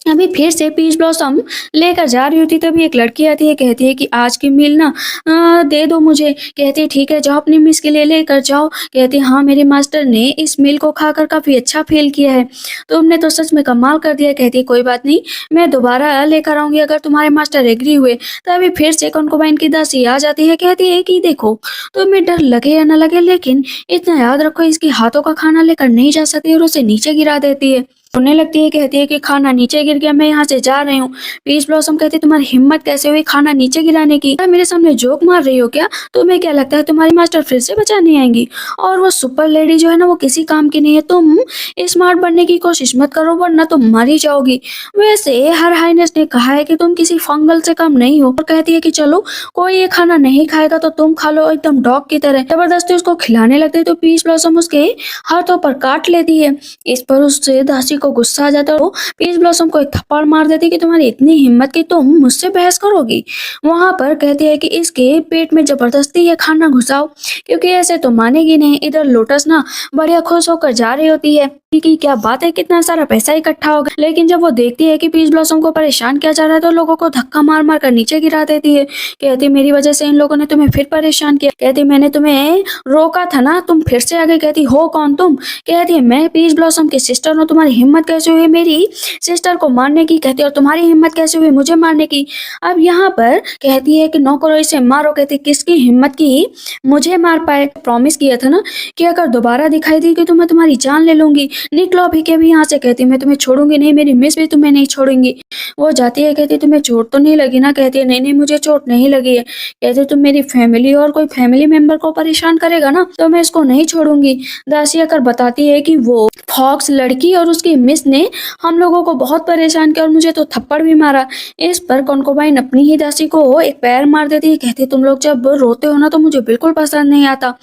अभी फिर से पीच ब्लॉसम लेकर जा रही होती, तभी एक लड़की आती है। कहती है कि आज की मील ना दे दो मुझे। कहती है ठीक है, जाओ अपनी मिस के लिए लेकर जाओ। कहती है हाँ, मेरे मास्टर ने इस मील को खाकर काफ़ी अच्छा फ़ील किया है, तुमने तो सच में कमाल कर दिया। कहती है कोई बात नहीं, मैं दोबारा लेकर आऊँगी अगर तुम्हारे मास्टर एग्री हुए। तभी फिर से कॉन्कोबाइन की दासी आ जाती है। कहती है कि देखो, तुम्हें डर लगे या ना लगे, लेकिन इतना याद रखो इसके हाथों का खाना लेकर नहीं जा सकती, और उसे नीचे गिरा देती है। रोने लगती है। कहती है कि खाना नीचे गिर गया, मैं यहाँ से जा रही हूँ। पीच ब्लॉसम कहती है तुम्हारी हिम्मत कैसे हुई खाना नीचे गिराने की? क्या मेरे सामने जोक मार रही हो क्या? तुम्हें क्या लगता है तुम्हारी मास्टर फिर से बचाने आएंगी? और वो सुपर लेडी जो है ना, वो किसी काम की नहीं है। तुम स्मार्ट बनने की कोशिश मत करो, वरना तुम मर ही जाओगी। वैसे हर हाइनेस ने कहा है कि तुम किसी फंगल से कम नहीं हो। और कहती है कि चलो, कोई ये खाना नहीं खाएगा तो तुम खा लो, एकदम डॉग की तरह। जबरदस्ती उसको खिलाने लगती है तो पीच ब्लॉसम उसके हाथों पर काट लेती है। इस पर उससे दासी को गुस्सा आ जाता है। वो पीच ब्लॉसम को एक थप्पड़ मार देती है कि तुम्हारी इतनी हिम्मत कि तुम मुझसे बहस करोगी। वहां पर कहती है कि इसके पेट में जबरदस्ती ये खाना घुसाओ, क्योंकि ऐसे तो मानेगी नहीं। इधर लोटस ना बढ़िया खुश होकर जा रही होती है कि क्या बात है, कितना सारा पैसा इकट्ठा हो गया। लेकिन जब वो देखती है कि पीच ब्लॉसम को परेशान किया जा रहा है तो लोगों को धक्का मार मार कर नीचे गिरा देती है। कहती है मेरी वजह से इन लोगों ने तुम्हें फिर परेशान किया। कहती मैंने तुम्हें रोका था ना, तुम फिर से आ गई। कहती हो कौन तुम? कहती है मैं पीच ब्लॉसम की सिस्टर हूँ। तुम्हारी हिम्मत कैसे हुई मेरी सिस्टर को मारने की? कहती है और तुम्हारी हिम्मत कैसे हुई मुझे मारने की? अब यहाँ पर कहती है कि नौकरों इसे मारो। कहती किसकी हिम्मत की मुझे मार पाए? प्रॉमिस किया था ना कि अगर दोबारा दिखाई दी कि तो मैं तुम्हारी जान ले लूंगी। निकलो अभी के अभी यहाँ से। कहती मैं तुम्हें छोड़ूंगी नहीं, मेरी मिस भी तुम्हें नहीं छोड़ेंगी। वो जाती है। कहती तुम्हें चोट तो नहीं लगी ना? कहती है नहीं नहीं, मुझे चोट नहीं लगी है। कहती तुम मेरी फैमिली और कोई फैमिली मेंबर को परेशान करेगा ना तो मैं इसको नहीं छोड़ूंगी। दासी आकर बताती है कि वो फॉक्स लड़की और उसकी मिस ने हम लोगों को बहुत परेशान किया और मुझे तो थप्पड़ भी मारा। इस पर कॉन्कोबाइन अपनी ही दासी को एक पैर मार देती है। कहती तुम लोग जब रोते हो ना तो मुझे बिल्कुल पसंद नहीं आता,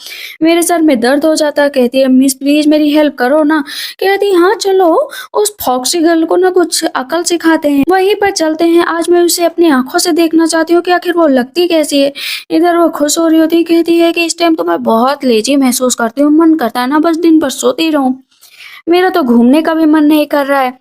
मेरे सर में दर्द हो जाता है। कहती है मिस प्लीज मेरी हेल्प करो ना। कहती हाँ चलो, उस फॉक्सी गर्ल को ना कुछ अकल सिखाते हैं, वहीं पर चलते हैं। आज मैं उसे अपनी आंखों से देखना चाहती हूँ कि आखिर वो लगती कैसी है। इधर वो खुश हो रही होती है। कहती है कि इस टाइम तो मैं बहुत लेजी महसूस करती हूँ, मन करता है ना बस दिन भर सोती रहूं, मेरा तो घूमने का भी मन नहीं कर रहा है।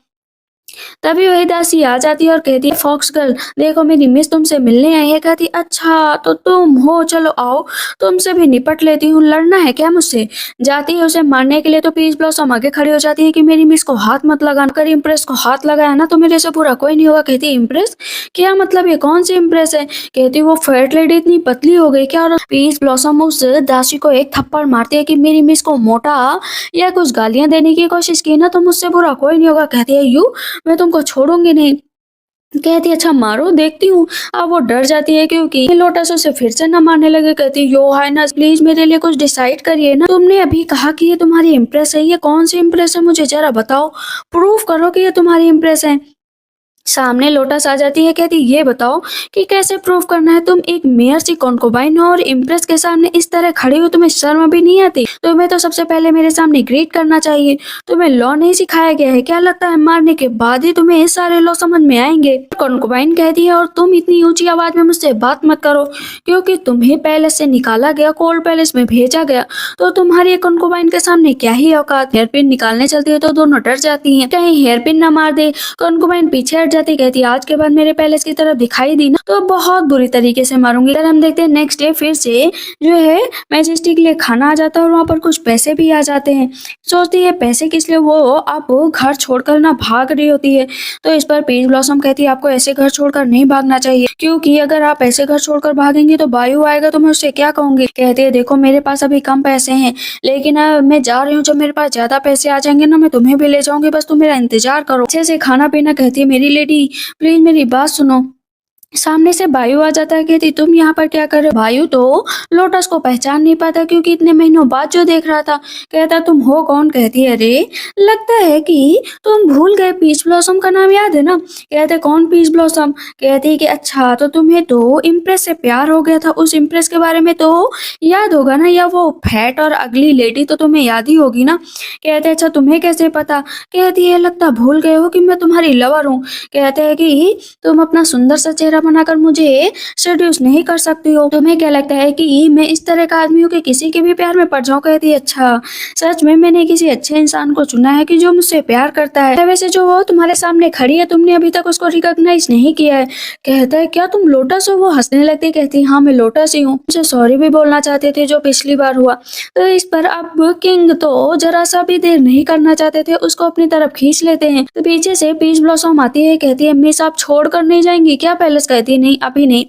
तभी वही दासी आ जाती है और कहती है फॉक्स गर्ल देखो, मेरी मिस तुमसे मिलने आई है। कहती अच्छा तो तुम हो, चलो आओ तुमसे भी निपट लेती हूँ, लड़ना है क्या मुझसे? जाती है उसे मारने के लिए तो पीच ब्लॉसम आगे खड़ी हो जाती है कि मेरी मिस को हाथ मत लगाना, अगर इम्प्रेस को हाथ लगाया ना तो मेरे से पूरा कोई नहीं होगा। कहती इम्प्रेस क्या मतलब, ये कौन सी इम्प्रेस है? कहती वो फैट लेडी इतनी पतली हो गई क्या? और पीच ब्लॉसम उस दासी को एक थप्पड़ मारती है कि मेरी मिस को मोटा या कुछ गालियां देने की कोशिश की ना तो मुझसे बुरा कोई नहीं होगा। कहती है यू, मैं तुमको छोड़ूंगी नहीं। कहती अच्छा मारो देखती हूँ। अब वो डर जाती है क्योंकि लोटस उसे फिर से न मारने लगे। कहती यो हाइनस प्लीज मेरे लिए कुछ डिसाइड करिए ना, तुमने अभी कहा कि ये तुम्हारी इम्प्रेस है, ये कौन सी इम्प्रेस है मुझे जरा बताओ, प्रूफ करो कि ये तुम्हारी इम्प्रेस है। सामने लोटस आ जाती है, कहती ये बताओ कि कैसे प्रूव करना है, तुम एक मेयर सी कॉन्कुबाइन हो और इम्प्रेस के सामने इस तरह खड़ी हो, तुम्हें शर्म भी नहीं आती? तुम्हें तो सबसे पहले मेरे सामने ग्रीट करना चाहिए। तुम्हें लॉ नहीं सिखाया गया है क्या? लगता है मारने के बाद ही तुम्हें ये सारे लॉ समझ में आएंगे। कॉन्कुबाइन कहती है और तुम इतनी ऊंची आवाज में मुझसे बात मत करो, क्योंकि तुम्हें पैलेस से निकाला गया, कोल्ड पैलेस में भेजा गया, तो तुम्हारी कॉन्कुबाइन के सामने क्या ही औकात। हेयरपिन निकालने चलती है तो दोनों डर जाती हैं, कहीं हेयरपिन न मार दे। कॉन्कुबाइन पीछे हट जाती, कहती आज के बाद मेरे पैलेस की तरफ दिखाई दी ना तो बहुत बुरी तरीके से मारूंगी। अगर हम देखते हैं नेक्स्ट डे फिर से जो है मैजेस्टी के लिए खाना आ जाता है और वहाँ पर कुछ पैसे भी आ जाते हैं। सोचती है पैसे किस लिए, वो अब घर छोड़कर ना भाग रही होती है। तो इस पर पीच ब्लॉसम कहती है आपको ऐसे घर छोड़कर नहीं भागना चाहिए, क्योंकि अगर आप ऐसे घर छोड़कर भागेंगे तो बायू आएगा तो मैं उससे क्या कहूंगी। कहती है देखो मेरे पास अभी कम पैसे हैं, लेकिन मैं जा रही हूँ, जब मेरे पास ज्यादा पैसे आ जाएंगे ना मैं तुम्हें भी ले जाऊंगी, बस तुम मेरा इंतजार करो। अच्छे से खाना पीना। कहती है मेरी लेडी प्लीज मेरी बात सुनो। सामने से बायू आ जाता है, कहती तुम यहाँ पर क्या कर रहे हो? बायू तो लोटस को पहचान नहीं पाता, क्योंकि इतने महीनों बाद जो देख रहा था। कहता तुम हो कौन? कहती है अरे लगता है कि तुम भूल गए, पीच ब्लॉसम का नाम याद है ना? कहते कौन पीच ब्लॉसम? कहती है कि अच्छा तो तुम्हें तो इम्प्रेस से प्यार हो गया था, उस इम्प्रेस के बारे में तो याद होगा ना, या वो फैट और अगली लेडी तो तुम्हें याद ही होगी ना? कहते अच्छा तुम्हें कैसे पता? कहती है लगता भूल गए हो कि मैं तुम्हारी लवर हूँ। कहते हैं कि तुम अपना सुंदर सा चेहरा बनाकर मुझे सेड्यूस नहीं कर सकती हो। तुम्हें क्या लगता है कि मैं इस तरह का आदमी हूँ कि किसी के भी प्यार में पड़ जाऊं? कहती है अच्छा सच में मैंने किसी अच्छे इंसान को चुना है कि जो मुझसे प्यार करता है। वैसे जो वो तुम्हारे सामने खड़ी है तुमने अभी तक उसको रिकॉग्नाइज नहीं किया है। कहता है क्या तुम लोटस हो? वो हंसने लगती है, कहती हाँ मैं लोटस ही हूँ, मुझे सॉरी भी बोलना चाहते थे जो पिछली बार हुआ। तो इस पर अब किंग तो जरा सा भी देर नहीं करना चाहते थे, उसको अपनी तरफ खींच लेते हैं। तो पीछे से पीच ब्लॉसम आती है, कहती है मिस आप छोड़कर नहीं जाएंगी क्या पैलेस? कहती है नहीं अभी नहीं,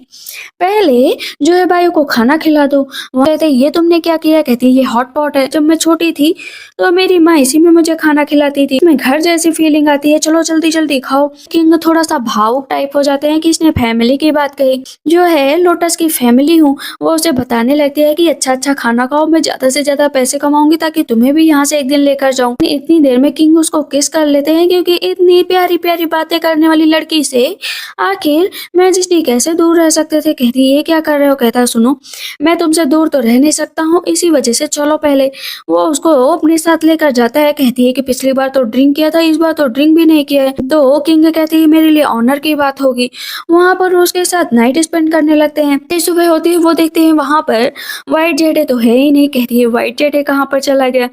पहले जो है बायू को खाना खिला दो। वो कहते हैं ये तुमने क्या किया? कहती है ये हॉट पॉट है, जब मैं छोटी थी तो मेरी माँ इसी में मुझे खाना खिलाती थी, मैं घर जैसी फीलिंग आती है, चलो जल्दी जल्दी खाओ। किंग थोड़ा सा भावुक टाइप हो जाते हैं कि इसने फैमिली की बात कही, जो है लोटस की फैमिली हूँ। वो उसे बताने लगती है कि अच्छा अच्छा खाना खाओ, मैं ज्यादा से ज्यादा पैसे कमाऊंगी ताकि तुम्हें भी यहाँ से एक दिन लेकर जाऊं। इतनी देर में किंग उसको किस कर लेते हैं, क्योंकि इतनी प्यारी प्यारी बातें करने वाली लड़की से आखिर मैजेस्टी कैसे दूर रह सकते थे। कहती ये क्या कर रहे हो? कहता सुनो मैं तुमसे दूर तो रह नहीं सकता हूँ, इसी वजह से चलो पहले। वो उसको अपने साथ लेकर जाता है। कहती है कि पिछली बार तो ड्रिंक किया था, इस बार तो ड्रिंक भी नहीं किया है। तो किंग कहती है मेरे लिए ऑनर की बात होगी। वहां पर उसके साथ नाइट स्पेंड करने लगते हैं। सुबह होती है, वो देखते हैं वहां पर व्हाइट जेडे तो है ही नहीं। कहती है व्हाइट जेडे कहाँ पर चला गया?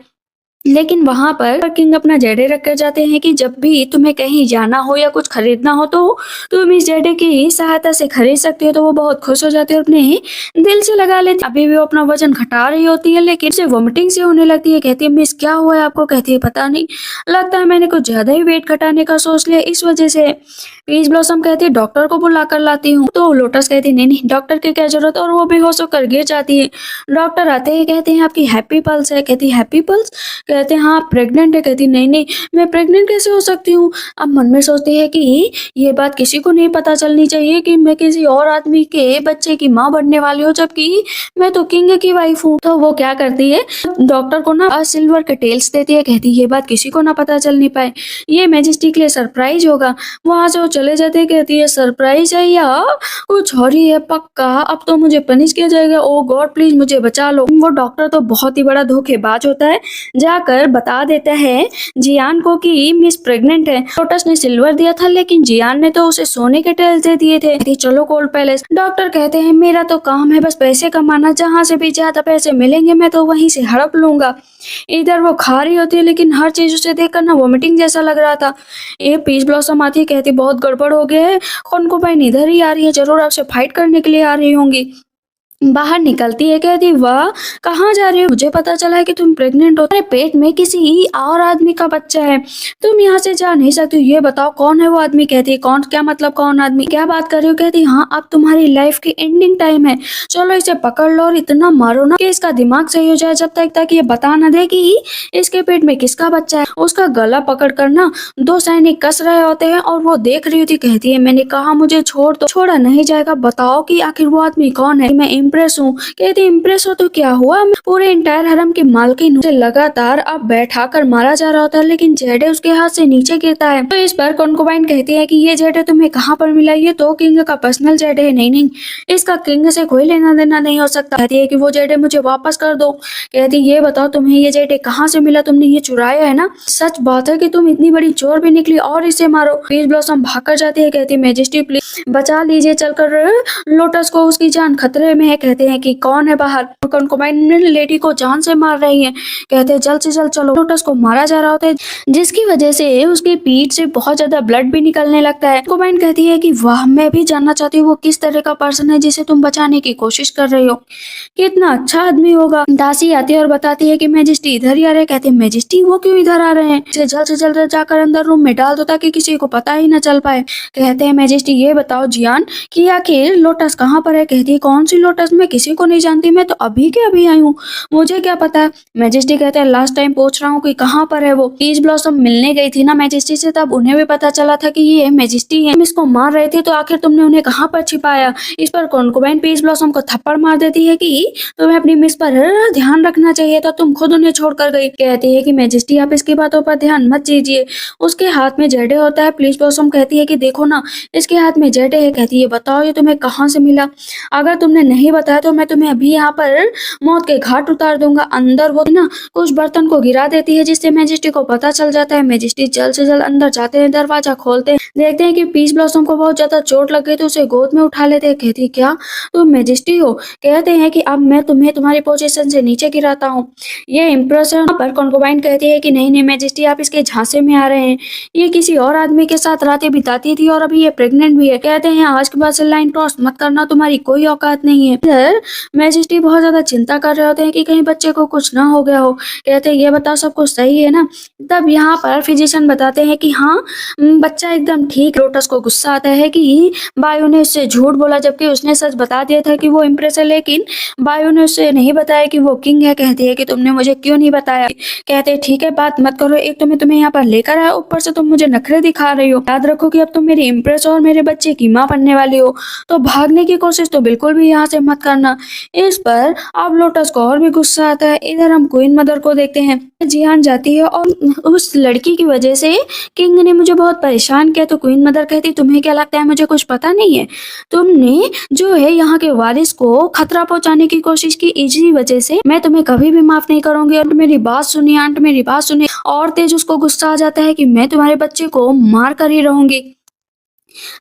लेकिन वहां पर किंग अपना जेडे रख कर जाते हैं कि जब भी तुम्हें कहीं जाना हो या कुछ खरीदना हो तो तुम इस जेडे की सहायता से खरीद सकते हो। तो वो बहुत खुश हो जाते हैं, अपने दिल से लगा लेते। अभी भी वो अपना वजन घटा रही होती है, लेकिन उसे वोमिटिंग से होने लगती है। कहती है मिस क्या हुआ है आपको? कहती है पता नहीं, लगता है मैंने कुछ ज्यादा ही वेट घटाने का सोच लिया, इस वजह से। पीच ब्लॉसम कहती है डॉक्टर को बुला कर लाती हूँ। तो लोटस कहती है नहीं नहीं डॉक्टर की क्या जरूरत, और वो बेहोश होकर गिर जाती है। डॉक्टर आते हैं, कहते हैं आपकी हैप्पी पल्स है। कहती है हैप्पी पल्स? कहते हैं हाँ प्रेग्नेंट है। कहती नहीं नहीं मैं प्रेग्नेंट कैसे हो सकती हूँ? अब मन में सोचती है कि ये बात किसी को नहीं पता चलनी चाहिए कि मैं किसी और आदमी के बच्चे की माँ बनने वाली हूँ, जबकि मैं तो किंग की वाइफ हूँ। तो वो क्या करती है, डॉक्टर को ना सिल्वर के टेल्स देती है। कहती ये बात किसी को ना पता चल नहीं पाए, ये मैजेस्टी के लिए सरप्राइज होगा। वहां से वो चले जाते हैं। कहती है सरप्राइज है या कुछ और ही है पक्का, अब तो मुझे पनिश किया जाएगा, ओ गॉड प्लीज मुझे बचा लो। वो डॉक्टर तो बहुत ही बड़ा धोखेबाज होता है, जाकर बता देता है जियान को कि मिस प्रेग्नेंट है। लोटस ने सिल्वर दिया था, लेकिन जियान ने तो उसे सोने के टेल्स दे दिए थे। कहती, चलो कोल्ड पैलेस। डॉक्टर कहते हैं मेरा तो काम है बस पैसे कमाना, जहाँ से भी ज्यादा पैसे मिलेंगे मैं तो वहीं से हड़प लूंगा। इधर वो खा रही होती है, लेकिन हर चीज उसे देखकर ना वोमिटिंग जैसा लग रहा था। ये पीच ब्लॉसम आती है, कहती बहुत गड़बड़ हो गया है, कॉन्कुबाइन इधर ही आ रही है, जरूर आपसे फाइट करने के लिए आ रही होंगी। बाहर निकलती है, कहती वाह कहाँ जा रही हो? मुझे पता चला है कि तुम प्रेग्नेंट हो, तुम्हारे पेट में किसी और आदमी का बच्चा है, तुम यहाँ से जा नहीं सकती। ये बताओ कौन है वो आदमी? कहती है कौन? क्या मतलब कौन आदमी? क्या बात कर रही हो? कहती हाँ अब तुम्हारी लाइफ की एंडिंग टाइम है, चलो इसे पकड़ लो और इतना मारो ना कि इसका दिमाग सही हो जाए, जब तक तक ये बता ना दे कि इसके पेट में किसका बच्चा है। उसका गला पकड़ कर ना दो सैनिक कस रहे होते हैं और वो देख रही होती। कहती है मैंने कहा मुझे छोड़ दो। छोड़ा नहीं जाएगा, बताओ कि आखिर वो आदमी कौन है? मैं इम्प्रेस हूँ। कहती इम्प्रेस हो तो क्या हुआ, पूरे इंटायर हरम की मालकिन से लगातार अब बैठा कर मारा जा रहा होता है, लेकिन जेडे उसके हाथ से नीचे गिरता है। तो इस पर कॉन्कुबाइन कहती है कि ये जेडे तुम्हें कहाँ पर मिला, ये तो किंग का पर्सनल जेडे है। नहीं नहीं, इसका किंग से कोई लेना देना नहीं हो सकता। कहती है कि वो जेडे मुझे वापस कर दो। कहती ये बताओ तुम्हें ये जेडे कहाँ से मिला, तुमने ये चुराया है ना? सच बात है कि तुम इतनी बड़ी चोर भी निकली और इसे मारो। पीच ब्लॉसम भागकर जाती है। कहती मेजेस्टी प्लीज बचा लीजिए, चलकर लोटस को, उसकी जान खतरे में है। कहते हैं कि कौन है बाहर। कॉन्कुबाइन लेडी को जान से मार रही है। कहते हैं जल्द से जल्द चलो। लोटस को मारा जा रहा होता है, जिसकी वजह से उसकी पीठ से बहुत ज्यादा ब्लड भी निकलने लगता है। कॉन्कुबाइन कहती है कि वाह, मैं भी जानना चाहती हूँ वो किस तरह का पर्सन है जिसे तुम बचाने की कोशिश कर रही हो, कितना अच्छा आदमी होगा। दासी आती है और बताती है कि मैजेस्टी इधर ही आ रहे हैं। कहते हैं मैजेस्टी वो क्यों इधर आ रहे हैं, इसे जल्द से जल्द जाकर अंदर रूम में डाल दो ताकि किसी को पता ही न चल पाए। कहते हैं मैजेस्टी ये बताओ जियान कि आखिर लोटस कहाँ पर है। कहती है कौन सी लोटस, मैं किसी को नहीं जानती, मैं तो अभी के अभी आई हूँ, मुझे क्या पता। मैजेस्टी कहते हैं लास्ट टाइम पूछ रहा हूँ कि कहाँ पर है वो। पीच ब्लॉसम मिलने गई थी ना मैजेस्टी से, तब उन्हें भी पता चला था कि ये मैजेस्टी है। तुम इसको मार रहे थे तो आखिर तुमने उन्हें कहाँ पर छिपाया। इस पर कॉन्कुबाइन पीच ब्लॉसम को थप्पड़ मार देती है कि तुम्हें अपनी मिस पर ध्यान रखना चाहिए था, तुम खुद उन्हें छोड़कर गई। कहती है कि मैजेस्टी आप इसकी बातों पर ध्यान मत दीजिए, उसके हाथ में जेडे होता है। पीच ब्लॉसम कहती है कि देखो ना, इसके हाथ में जेडे है। कहती है बताओ ये तुम्हें कहाँ से मिला, अगर तुमने नहीं बताया तो मैं तुम्हें अभी यहाँ पर मौत के घाट उतार दूंगा। अंदर वो ना कुछ बर्तन को गिरा देती है, जिससे मैजेस्टी को पता चल जाता है। मैजेस्टी जल्द से जल्द अंदर जाते हैं, दरवाजा खोलते हैं, देखते हैं कि पीच ब्लॉसम को बहुत ज्यादा चोट लग गई, तो उसे गोद में उठा लेते हैं। कहती क्या तुम मैजेस्टी हो। कहते हैं कि अब मैं तुम्हें तुम्हारी पोजीशन से नीचे गिराता हूँ, ये इम्प्रेशन पर कॉन्कुबाइन कहती है कि नहीं नहीं मैजेस्टी आप इसके झांसे में आ रहे हैं, ये किसी और आदमी के साथ रातें बिताती थी और अभी ये प्रेग्नेंट भी है। कहते हैं आज के बाद से लाइन क्रॉस मत करना, तुम्हारी कोई औकात नहीं है। इधर मैजेस्टी बहुत ज्यादा चिंता कर रहे होते हैं कि कहीं बच्चे को कुछ ना हो गया हो। कहते हैं ये बताओ सब कुछ सही है ना। तब यहाँ पर फिजिशियन बताते हैं कि हाँ बच्चा एकदम ठीक। लोटस को गुस्सा आता है कि बायो ने उससे झूठ बोला, जबकि उसने सच बता दिया था कि वो इम्प्रेस है, लेकिन बायो ने उससे नहीं बताया कि वो किंग है। कहती है कि तुमने मुझे क्यों नहीं बताया। कहते हैं ठीक है बात मत करो, एक तो मैं तुम्हें यहाँ पर लेकर आया, ऊपर से तुम मुझे नखरे दिखा रही हो। याद रखो कि अब तुम मेरी इम्प्रेस और मेरे बच्चे की माँ बनने वाली हो, तो भागने की कोशिश तो बिल्कुल भी यहाँ से मत करना। इस पर अब लोटस को और भी गुस्सा आता है। इधर हम क्वीन मदर को देखते हैं। जियान जाती है और उस लड़की की वजह से किंग ने मुझे बहुत परेशान किया। तो क्वीन मदर कहती तुम्हें क्या लगता है मुझे कुछ पता नहीं है, तुमने जो है यहाँ के वारिस को खतरा पहुंचाने की कोशिश की, इसी वजह से मैं तुम्हें कभी भी माफ नहीं करूंगी। और मेरी बात सुनिए आंट, मेरी बात सुनिए। और तेज उसको गुस्सा आ जाता है कि मैं तुम्हारे बच्चे को मार कर ही रहूंगी,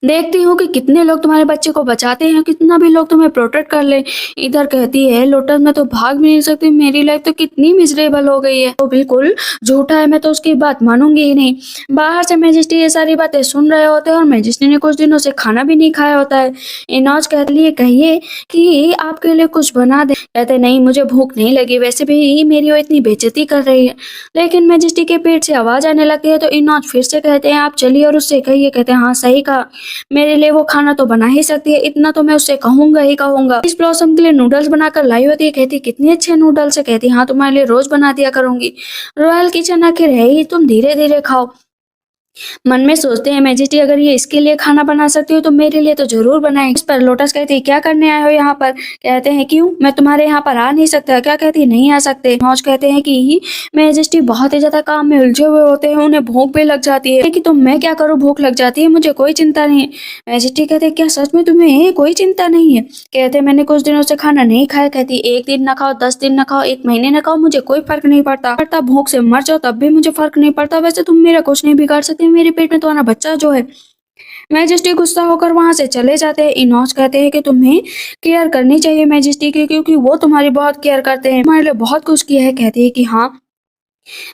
देखती हूँ कि कितने लोग तुम्हारे बच्चे को बचाते हैं, कितना भी लोग तुम्हें प्रोटेक्ट कर ले। इधर कहती है लोटस मैं तो भाग भी नहीं सकती, मेरी लाइफ तो कितनी मिजरेबल हो गई है। तो बिल्कुल झूठा है, मैं तो उसकी बात मानूंगी ही नहीं। बाहर से मैजेस्टी ये सारी बातें सुन रहे होते हैं और मैजेस्टी ने कुछ दिनों से खाना भी नहीं खाया होता है। इनौज कहते लिए कहिए कि आपके लिए कुछ बना दे। कहते नहीं मुझे भूख नहीं लगी, वैसे भी मेरी वो इतनी बेइज्जती कर रही है। लेकिन मैजेस्टी के पेट से आवाज आने लगती है, तो इनौज फिर से कहते हैं आप चलिए और उससे कहिए। कहते हैं हाँ सही कहा, मेरे लिए वो खाना तो बना ही सकती है, इतना तो मैं उससे कहूंगा ही कहूंगा। इस ब्लॉसम के लिए नूडल्स बनाकर लाई होती है। कहती कितने अच्छे नूडल्स है। कहती हाँ तुम्हारे लिए रोज बना दिया करूंगी, रॉयल किचन आखिर है ही, तुम धीरे धीरे खाओ। मन में सोचते हैं मैजेस्टी अगर ये इसके लिए खाना बना सकती हो तो मेरे लिए तो जरूर बनाए। इस पर लोटस कहती है क्या करने आए हो यहाँ पर। कहते हैं क्यों, मैं तुम्हारे यहाँ पर आ नहीं सकता क्या। कहती है नहीं आ सकते। मौज कहते हैं कि मैजेस्टी बहुत ही ज्यादा काम में उलझे हुए होते हैं, उन्हें भूख भी लग जाती है। कि तुम मैं क्या करूँ, भूख लग जाती है, मुझे कोई चिंता नहीं है। मैजेस्टी कहते हैं क्या सच में तुम्हें कोई चिंता नहीं है। कहते हैं मैंने कुछ दिनों से खाना नहीं खाया। कहती एक दिन न खाओ, 10 दिन न खाओ, 1 महीने न खाओ, मुझे कोई फर्क नहीं पड़ता। भूख से मर जाओ तब भी मुझे फर्क नहीं पड़ता। वैसे तुम मेरा कुछ नहीं बिगाड़ सकते, मेरे पेट में तुम्हारा बच्चा जो है। मैजेस्टी गुस्सा होकर वहां से चले जाते हैं। इनौज कहते हैं कि तुम्हें केयर करनी चाहिए मैजेस्टी की, क्योंकि वो तुम्हारी बहुत केयर करते हैं, तुम्हारे लिए बहुत कुछ किया है। कहती है कि हाँ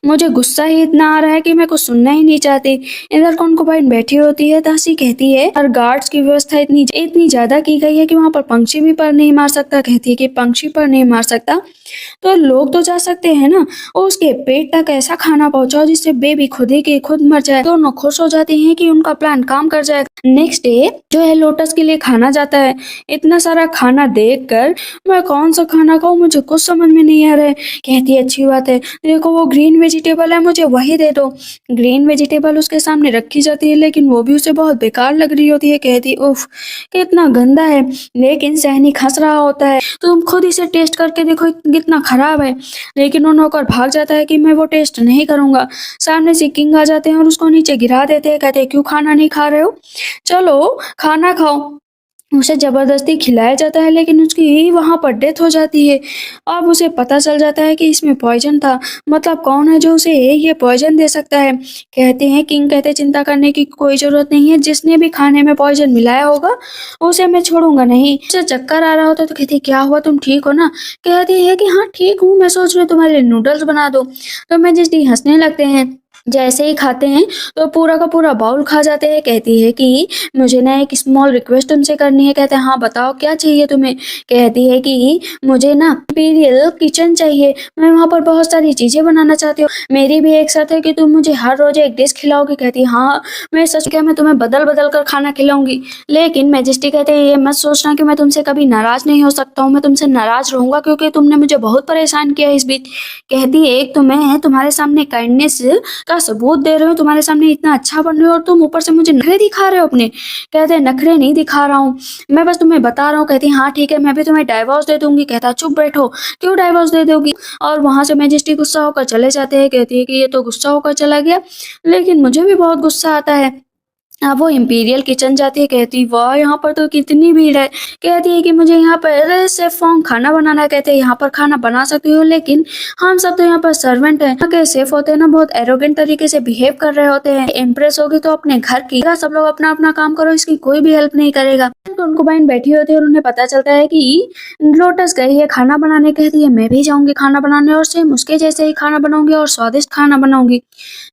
मुझे गुस्सा ही इतना आ रहा है कि मैं कुछ सुनना ही नहीं चाहती। इधर कॉन्कुबाइन बैठी होती है। दासी कहती है और गार्ड्स की व्यवस्था इतनी इतनी ज्यादा की गई है कि वहां पर पंछी भी पर नहीं मार सकता। कहती है कि पंछी पर नहीं मार सकता तो लोग तो जा सकते हैं ना, और उसके पेट तक ऐसा खाना पहुंचाओ जिससे बेबी खुद ही के खुद मर जाए। दोनों खुश हो जाते हैं कि उनका प्लान काम कर जाएगा। नेक्स्ट डे जो है लोटस के लिए खाना जाता है। इतना सारा खाना देखकर मैं कौन सा खाना खाऊं, मुझे कुछ समझ में नहीं आ रहा है। कहती है अच्छी बात है, देखो वो ग्रीन वेजिटेबल है मुझे वही दे दो। ग्रीन वेजिटेबल उसके सामने रखी जाती है लेकिन वो भी उसे बहुत बेकार लग रही होती है। कहती उफ कितना गंदा है, लेकिन सैनिक हंस रहा होता है, तुम खुद इसे टेस्ट करके देखो कितना खराब है। लेकिन वो नौकर भाग जाता है कि मैं वो टेस्ट नहीं करूंगा। सामने से किंग आ जाते हैं और उसको नीचे गिरा देते हैं। कहते हैं क्यों खाना नहीं खा रहे हो, चलो खाना खाओ। उसे जबरदस्ती खिलाया जाता है लेकिन उसकी वहां पर डेथ हो जाती है। अब उसे पता चल जाता है कि इसमें पॉइजन था, मतलब कौन है जो उसे ये पॉइजन दे सकता है। कहते हैं किंग कहते हैं चिंता करने की कोई जरूरत नहीं है, जिसने भी खाने में पॉइजन मिलाया होगा उसे मैं छोड़ूंगा नहीं। उसे चक्कर आ रहा होता है तो कहती है क्या हुआ, तुम ठीक हो ना। कहती है कि हाँ ठीक हूँ, मैं सोच रही हूँ तुम्हारे लिए नूडल्स बना दो। तो मैजेस्टी हंसने लगते हैं। जैसे ही खाते हैं तो पूरा का पूरा बाउल खा जाते हैं। कहती है कि मुझे ना एक स्मॉल रिक्वेस्ट तुमसे करनी है। कहते हैं हाँ बताओ क्या चाहिए तुम्हें। कहती है कि मुझे ना इंपीरियल किचन चाहिए, मैं वहाँ पर बहुत सारी चीजें बनाना चाहती हूँ। मेरी भी एक शर्त है कि तुम मुझे हर रोज एक डिश खिलाओगी। कहती है हाँ मैं सच क्या मैं तुम्हें बदल बदल कर खाना खिलाऊंगी। लेकिन मैजेस्टी कहते हैं ये मत सोचना कि मैं तुमसे कभी नाराज नहीं हो सकता हूँ, मैं तुमसे नाराज रहूंगा क्योंकि तुमने मुझे बहुत परेशान किया इस बीच। कहती है एक तो मैं तुम्हारे सामने काइंडनेस का सबूत दे रहे हो, तुम्हारे सामने इतना अच्छा बन रहे हो और तुम ऊपर से मुझे नखरे दिखा रहे हो अपने। कहते हैं नखरे नहीं दिखा रहा हूँ, मैं बस तुम्हें बता रहा हूँ। कहती है हाँ ठीक है मैं भी तुम्हें डाइवोर्स दे दूंगी। कहता चुप बैठो, क्यों डाइवोर्स दे दोगी। और वहां से मैजेस्टी गुस्सा होकर चले जाते हैं। कहती है कि ये तो गुस्सा होकर चला गया लेकिन मुझे भी बहुत गुस्सा आता है। अब वो इंपीरियल किचन जाती है। कहती वाह यहाँ पर तो कितनी भीड़ है। कहती है कि मुझे यहाँ पर शेफ खाना बनाना है। कहते हैं यहाँ पर खाना बना सकती हो लेकिन हम सब तो यहाँ पर सर्वेंट हैं। यहाँ के शेफ होते हैं ना बहुत एरोगेंट तरीके से बिहेव कर रहे होते हैं। इम्प्रेस होगी तो अपने घर की, सब लोग अपना अपना काम करो, इसकी कोई भी हेल्प नहीं करेगा। तो उनको बहन बैठी होती है और उन्हें पता चलता है कि लोटस गई है खाना बनाने। कहती है मैं भी जाऊंगी खाना बनाने और सेम उसके जैसे ही खाना बनाऊंगी और स्वादिष्ट खाना बनाऊंगी।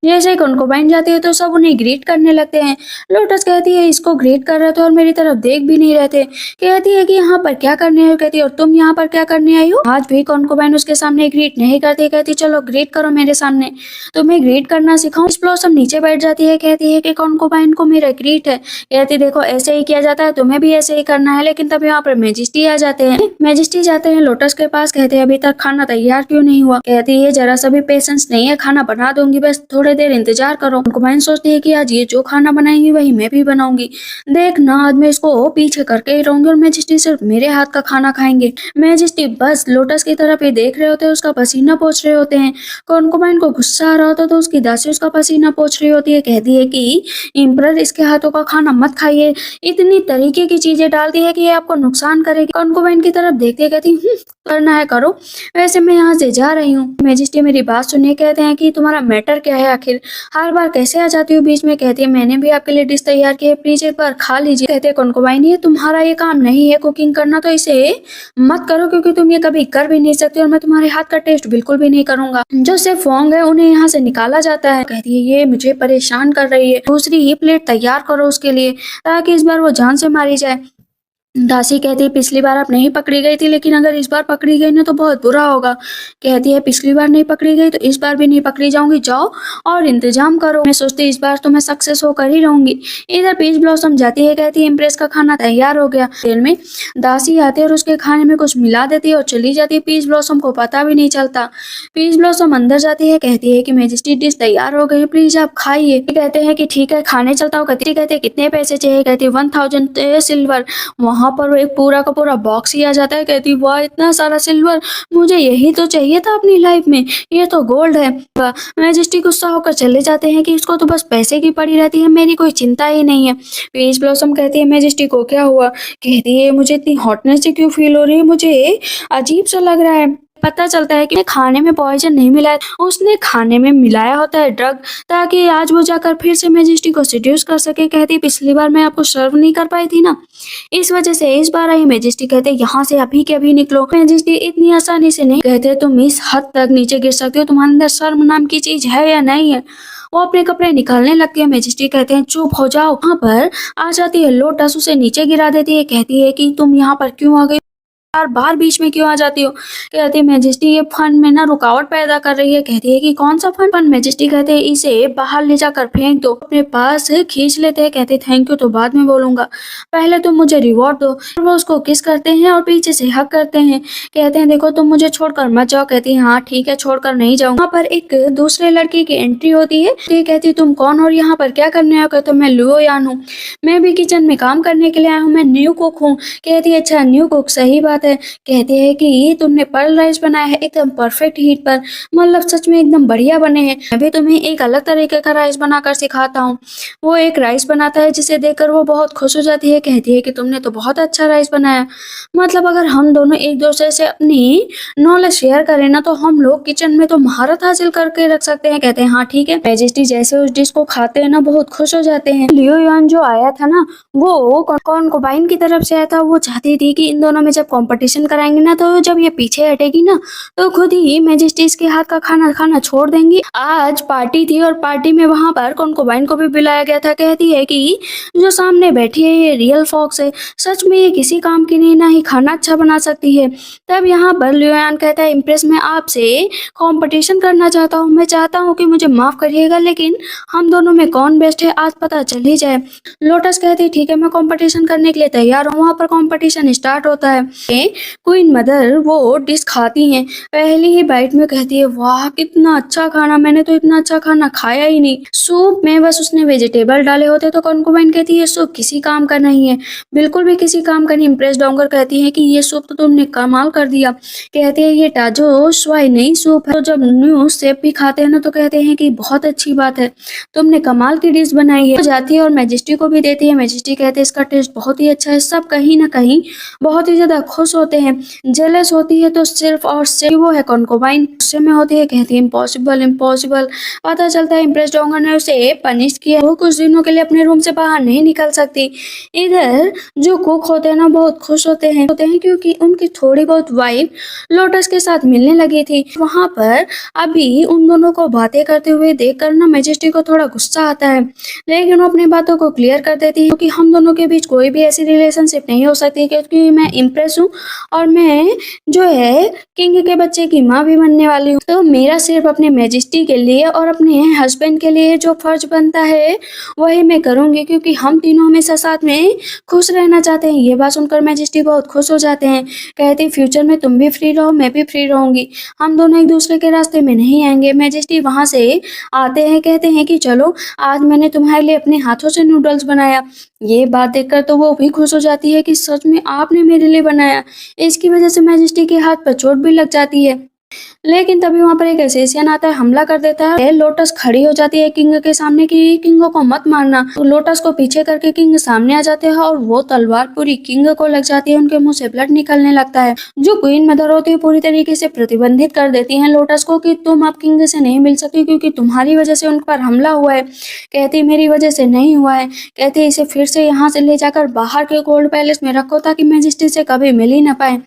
जैसे ही उनको बहन जाती है तो सब उन्हें ग्रीट करने लगते हैं। लोटस कहती है इसको ग्रीट कर रहे थे और मेरी तरफ देख भी नहीं रहे थे। कहती है कि यहाँ पर क्या करने आई हो। कहती है और तुम यहाँ पर क्या करने आई हो। आज भी कॉन्कोबाइन उसके सामने ग्रीट नहीं करती। कहती चलो ग्रीट करो मेरे सामने, तुम्हें ग्रीट करना सिखाऊं। ब्लॉसम नीचे बैठ जाती है। कहती है कि कॉन्कोबाइन को मेरा ग्रीट है। कहती देखो ऐसे ही किया जाता है, तुम्हें भी ऐसे ही करना है। लेकिन तब यहाँ पर मैजेस्टी आ जाते हैं। मैजेस्टी जाते हैं लोटस के पास। कहते हैं अभी तक खाना तैयार क्यों नहीं हुआ। कहती है जरा सा भी पेशेंस नहीं है, खाना बना दूंगी, बस थोड़ी देर इंतजार करो। कॉन्कोबाइन सोचती है कि आज ये जो खाना बनाएंगी वही मैं भी बनाऊंगी। देखना आज मैं इसको पीछे करके ही रहूंगी और मैजेस्टी सिर्फ मेरे हाथ का खाना खाएंगे। मैजेस्टी बस लोटस की तरफ ही देख रहे होते हैं, उसका पसीना पोंछ रहे होते हैं। कॉन्कोबाइन को गुस्सा आ रहा होता तो उसकी दासी उसका पसीना पोंछ रही होती है। कहती है कि इम्परर इसके हाथों का खाना मत खाइए, इतनी तरीके की चीजें डालती है कि ये आपको नुकसान करेगी। कॉन्कोबाइन की तरफ देखते कहती करना है करो, वैसे मैं यहाँ से जा रही हूँ। मैजेस्टी मेरी बात सुनिए। कहते हैं कि तुम्हारा मैटर क्या है आखिर, हर बार कैसे आ जाती हो बीच में। कहती है मैंने भी आपके लिए डिश तैयार की है, प्लीज एक बार खा लीजिए। कहते हैं कॉन्कोबाइन ये तुम्हारा ये काम नहीं है कुकिंग करना, तो इसे मत करो क्योंकि तुम ये कभी कर भी नहीं सकते और मैं तुम्हारे हाथ का टेस्ट बिल्कुल भी नहीं करूंगा। जो शेफ फोंग है उन्हें यहाँ से निकाला जाता है। कहती है ये मुझे परेशान कर रही है, दूसरी ही प्लेट तैयार करो उसके लिए ताकि इस बार वो जान से मारी जाए। दासी कहती है पिछली बार आप नहीं पकड़ी गई थी लेकिन अगर इस बार पकड़ी गई ना तो बहुत बुरा होगा। कहती है पिछली बार नहीं पकड़ी गई तो इस बार भी नहीं पकड़ी जाऊंगी, जाओ और इंतजाम करो। मैं सोचती इस बार तो मैं सक्सेस होकर ही रहूंगी। इधर पीच ब्लॉसम जाती है। कहती है इम्प्रेस का खाना तैयार हो गया। तेल में दासी आती है और उसके खाने में कुछ मिला देती है और चली जाती है। पीच ब्लॉसम को पता भी नहीं चलता। पीच ब्लॉसम अंदर जाती है। कहती है कि मैजेस्टी डिश तैयार हो गई, प्लीज आप खाइए। कहते हैं कि ठीक है खाने चलता हूँ। कहते हैं कितने पैसे चाहिए। कहती है 1000 सिल्वर। वहां पर वो एक पूरा का पूरा बॉक्स ही आ जाता है। कहती वाह इतना सारा सिल्वर, मुझे यही तो चाहिए था अपनी लाइफ में, ये तो गोल्ड है। मैजेस्टी गुस्सा होकर चले जाते हैं कि इसको तो बस पैसे की पड़ी रहती है, मेरी कोई चिंता ही नहीं है। पीच ब्लॉसम कहती है मैजेस्टी को क्या हुआ। कहती है मुझे इतनी हॉटनेस से क्यों फील हो रही है, मुझे अजीब सा लग रहा है। पता चलता है कि खाने में पॉइजन नहीं मिलाया, उसने खाने में मिलाया होता है ड्रग, ताकि आज वो जाकर फिर से मैजेस्टी को सिड्यूस कर सके। कहती पिछली बार मैं आपको सर्व नहीं कर पाई थी ना, इस वजह से इस बार आई। मैजेस्टी कहते यहाँ से अभी के अभी निकलो। मैजेस्टी इतनी आसानी से नहीं। कहते तुम इस हद तक नीचे गिर सकते हो, तुम्हारे अंदर शर्म नाम की चीज है या नहीं है। वो अपने कपड़े निकालने लगती है। मैजेस्टी कहते हैं चुप हो जाओ। वहाँ पर आ जाती है लोटस, उसे नीचे गिरा देती है। कहती है कि तुम यहाँ पर क्यों आ गई, बार बार बीच में क्यों आ जाती हो? कहती है मैजेस्टी ये फन में ना रुकावट पैदा कर रही है। कहती है कि कौन सा फन? मैजेस्टी कहते हैं इसे बाहर ले जाकर फेंक दो, अपने पास खींच लेते हैं। कहते थैंक यू तो बाद में बोलूंगा, पहले तुम मुझे रिवॉर्ड दो। वो उसको किस करते हैं और पीछे से हक करते हैं। कहते हैं देखो तुम मुझे छोड़कर मत जाओ। कहती है हाँ ठीक है, छोड़कर नहीं जाऊंगा। वहाँ पर एक दूसरे लड़की की एंट्री होती है। ये कहती तुम कौन और यहाँ पर क्या करने आए? कहते मैं लुओ यान हूँ, मैं भी किचन में काम करने के लिए आया हूँ, मैं न्यू कुक हूँ। कहती है अच्छा न्यू कुक, सही बात है। कहते हैं कि तुमने पर्ल राइस बनाया है एकदम परफेक्ट हीट पर, मतलब सच में एकदम बढ़िया बने हैं। मैं भी तुम्हें एक अलग तरीके का राइस बनाकर सिखाता हूँ। वो एक राइस बनाता है जिसे देखकर वो बहुत खुश हो जाती है। कहती है कि तुमने तो बहुत अच्छा राइस बनाया, मतलब अगर हम दोनों एक दूसरे से अपनी नॉलेज शेयर करें ना तो हम लोग किचन में तो महारत हासिल करके रख सकते हैं। कहते हैं हाँ ठीक है। मैजेस्टी जैसे उस डिश को खाते हैं ना बहुत खुश हो जाते हैं। लियो यान जो आया था ना वो कॉन्कोबाइन की तरफ से आया था। वो चाहती थी कि इन दोनों में जब कंपटीशन कराएंगे ना तो जब ये पीछे हटेगी ना तो खुद ही मैजेस्टी इसके हाथ का खाना खाना छोड़ देंगी। आज पार्टी थी और पार्टी में वहां पर कॉन्कोबाइन को भी बुलाया गया था। कहती है कि जो सामने बैठी है ये रियल फॉक्स है, सच में ये किसी काम की नहीं, ना ही खाना अच्छा बना सकती है। तब यहाँ पर लियोयान कहता है इम्प्रेस मैं आपसे कंपटीशन करना चाहता हूँ, मैं चाहता हूँ कि मुझे माफ करिएगा लेकिन हम दोनों में कौन बेस्ट है आज पता चल ही जाए। लोटस कहती है ठीक है मैं कंपटीशन करने के लिए तैयार हूँ। वहाँ पर कंपटीशन स्टार्ट होता है। क्वीन मदर वो डिश खाती हैं, पहली ही बाइट में कहती है वाह कितना अच्छा खाना, मैंने तो इतना अच्छा खाना खाया ही नहीं। सूप में बस उसने वेजिटेबल डाले होते। तो कॉन्कोबाइन कहती है सूप किसी काम का नहीं है, बिल्कुल भी किसी काम का नहीं। इम्प्रेस डोंगर कहती है कि ये सूप तो तुमने कमाल कर दिया। कहते हैं ये टाजो स्वाई नहीं सूप है। तो जब न्यू सेप भी खाते हैं ना तो कहते हैं कि बहुत अच्छी बात है, तुमने कमाल की डिश बनाई है। जाती है और मैजेस्टी को भी देती है। मैजेस्टी कहते हैं इसका टेस्ट बहुत ही अच्छा है। सब कहीं ना कहीं बहुत ही ज्यादा खुश होते हैं। जेलस होती है तो सिर्फ और सिर्फ वो है कॉन्कोबाइन, गुस्से में होती है। कहती है इम्पॉसिबल इम्पॉसिबल। पता चलता है इम्प्रेस डोंगर ने उसे पनिश किया, वो कुछ दिनों के लिए अपने रूम से बाहर नहीं निकल सकती। इधर जो कुक होते हैं ना बहुत खुश होते हैं क्योंकि उनकी थोड़ी बहुत वाइफ लोटस के साथ मिलने लगी थी। वहां पर अभी उन दोनों को बातें करते हुए देखकर ना मैजेस्टी को थोड़ा गुस्सा आता है, लेकिन वो अपनी बातों को क्लियर कर देती है क्योंकि हम दोनों के बीच कोई भी ऐसी रिलेशनशिप नहीं हो सकती क्योंकि मैं इम्प्रेस हूँ और मैं जो है किंग के बच्चे की माँ भी बनने वाली हूँ। तो मेरा सिर्फ अपने मैजेस्टी के लिए और अपने हस्बैंड के लिए जो फर्ज बनता है वही मैं करूंगी क्योंकि हम तीनों हमेशा साथ में खुश रहना चाहते हैं। ये बात सुनकर मैजेस्टी बहुत खुश हो जाते हैं। कहते फ्यूचर में तुम भी फ्री रहो मैं भी फ्री रहूंगी, हम दोनों एक दूसरे के रास्ते में नहीं आएंगे। मैजेस्टी वहां से आते हैं, कहते हैं कि चलो आज मैंने तुम्हारे लिए अपने हाथों से नूडल्स बनाया। ये बात देखकर तो वो भी खुश हो जाती है कि सच में आपने मेरे लिए बनाया। इसकी वजह से मैजेस्टी के हाथ पर चोट भी लग जाती है, लेकिन तभी वहां पर एक एसेसियन आता है, हमला कर देता है। लोटस खड़ी हो जाती है किंग के सामने कि किंग को मत मारना। तो लोटस को पीछे करके किंग सामने आ जाते हैं और वो तलवार पूरी किंग को लग जाती है। उनके मुंह से ब्लड निकलने लगता है। जो क्वीन मदर होती है पूरी तरीके से प्रतिबंधित कर देती है लोटस को कि तुम अब किंग से नहीं मिल सकती क्योंकि तुम्हारी वजह से उन पर हमला हुआ है। कहती मेरी वजह से नहीं हुआ है। कहती इसे फिर से यहाँ से ले जाकर बाहर के गोल्ड पैलेस में रखो ताकि मैजेस्टी से कभी मिल ही ना पाए।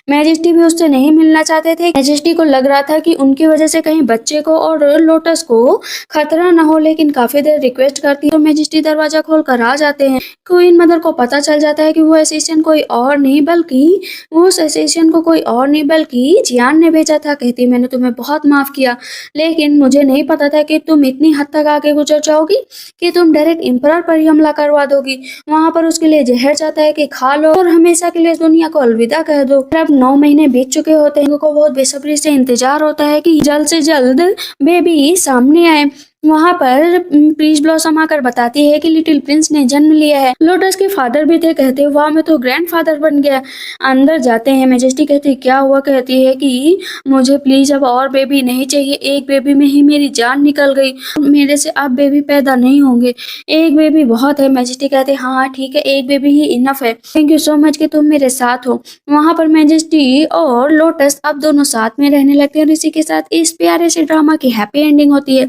मैजेस्टी भी उससे नहीं मिलना चाहते थे। मैजेस्टी को लग रहा था कि उनकी वजह से कहीं बच्चे को और लोटस को खतरा न हो, लेकिन काफी देर रिक्वेस्ट करती तो मैजेस्टी दरवाजा खोल कर आ जाते हैं। क्वीन मदर को पता चल जाता है कि वो एसेसियन कोई और नहीं बल्कि उस एसेसियन को कोई और नहीं बल्कि जियान ने भेजा था। कहती मैंने तुम्हें बहुत माफ किया लेकिन मुझे नहीं पता था कि तुम इतनी हद तक आगे गुजर जाओगी कि तुम डायरेक्ट एम्परर पर ही हमला करवा दोगी। वहां पर उसके लिए जहर चाहता है कि खा लो और हमेशा के लिए इस दुनिया को अलविदा कह दो। अब 9 महीने बीत चुके होते हैं। को बहुत बेसब्री से इंतजार होता है कि जल्द से जल्द बेबी सामने आए। वहां पर पीच ब्लॉसम आकर बताती है कि लिटिल प्रिंस ने जन्म लिया है। लोटस के फादर भी थे। कहते वाह मैं तो ग्रैंडफादर बन गया। अंदर जाते हैं। मैजेस्टी कहती क्या हुआ? कहती है कि मुझे प्लीज अब और बेबी नहीं चाहिए, एक बेबी में ही मेरी जान निकल गई, मेरे से अब बेबी पैदा नहीं होंगे, एक बेबी बहुत है। मैजेस्टी कहते हाँ हाँ ठीक है एक बेबी ही इनफ है, थैंक यू सो मच कि तुम मेरे साथ हो। वहां पर मैजेस्टी और लोटस अब दोनों साथ में रहने लगते हैं और इसी के साथ इस प्यारे से ड्रामा की हैप्पी एंडिंग होती है।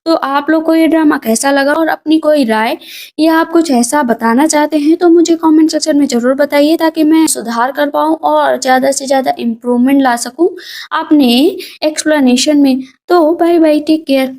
तो आप लोग को ये ड्रामा कैसा लगा और अपनी कोई राय या आप कुछ ऐसा बताना चाहते हैं तो मुझे कमेंट सेक्शन में जरूर बताइए ताकि मैं सुधार कर पाऊँ और ज़्यादा से ज़्यादा इम्प्रूवमेंट ला सकूँ अपने एक्सप्लेनेशन में। तो बाय बाय, टेक केयर।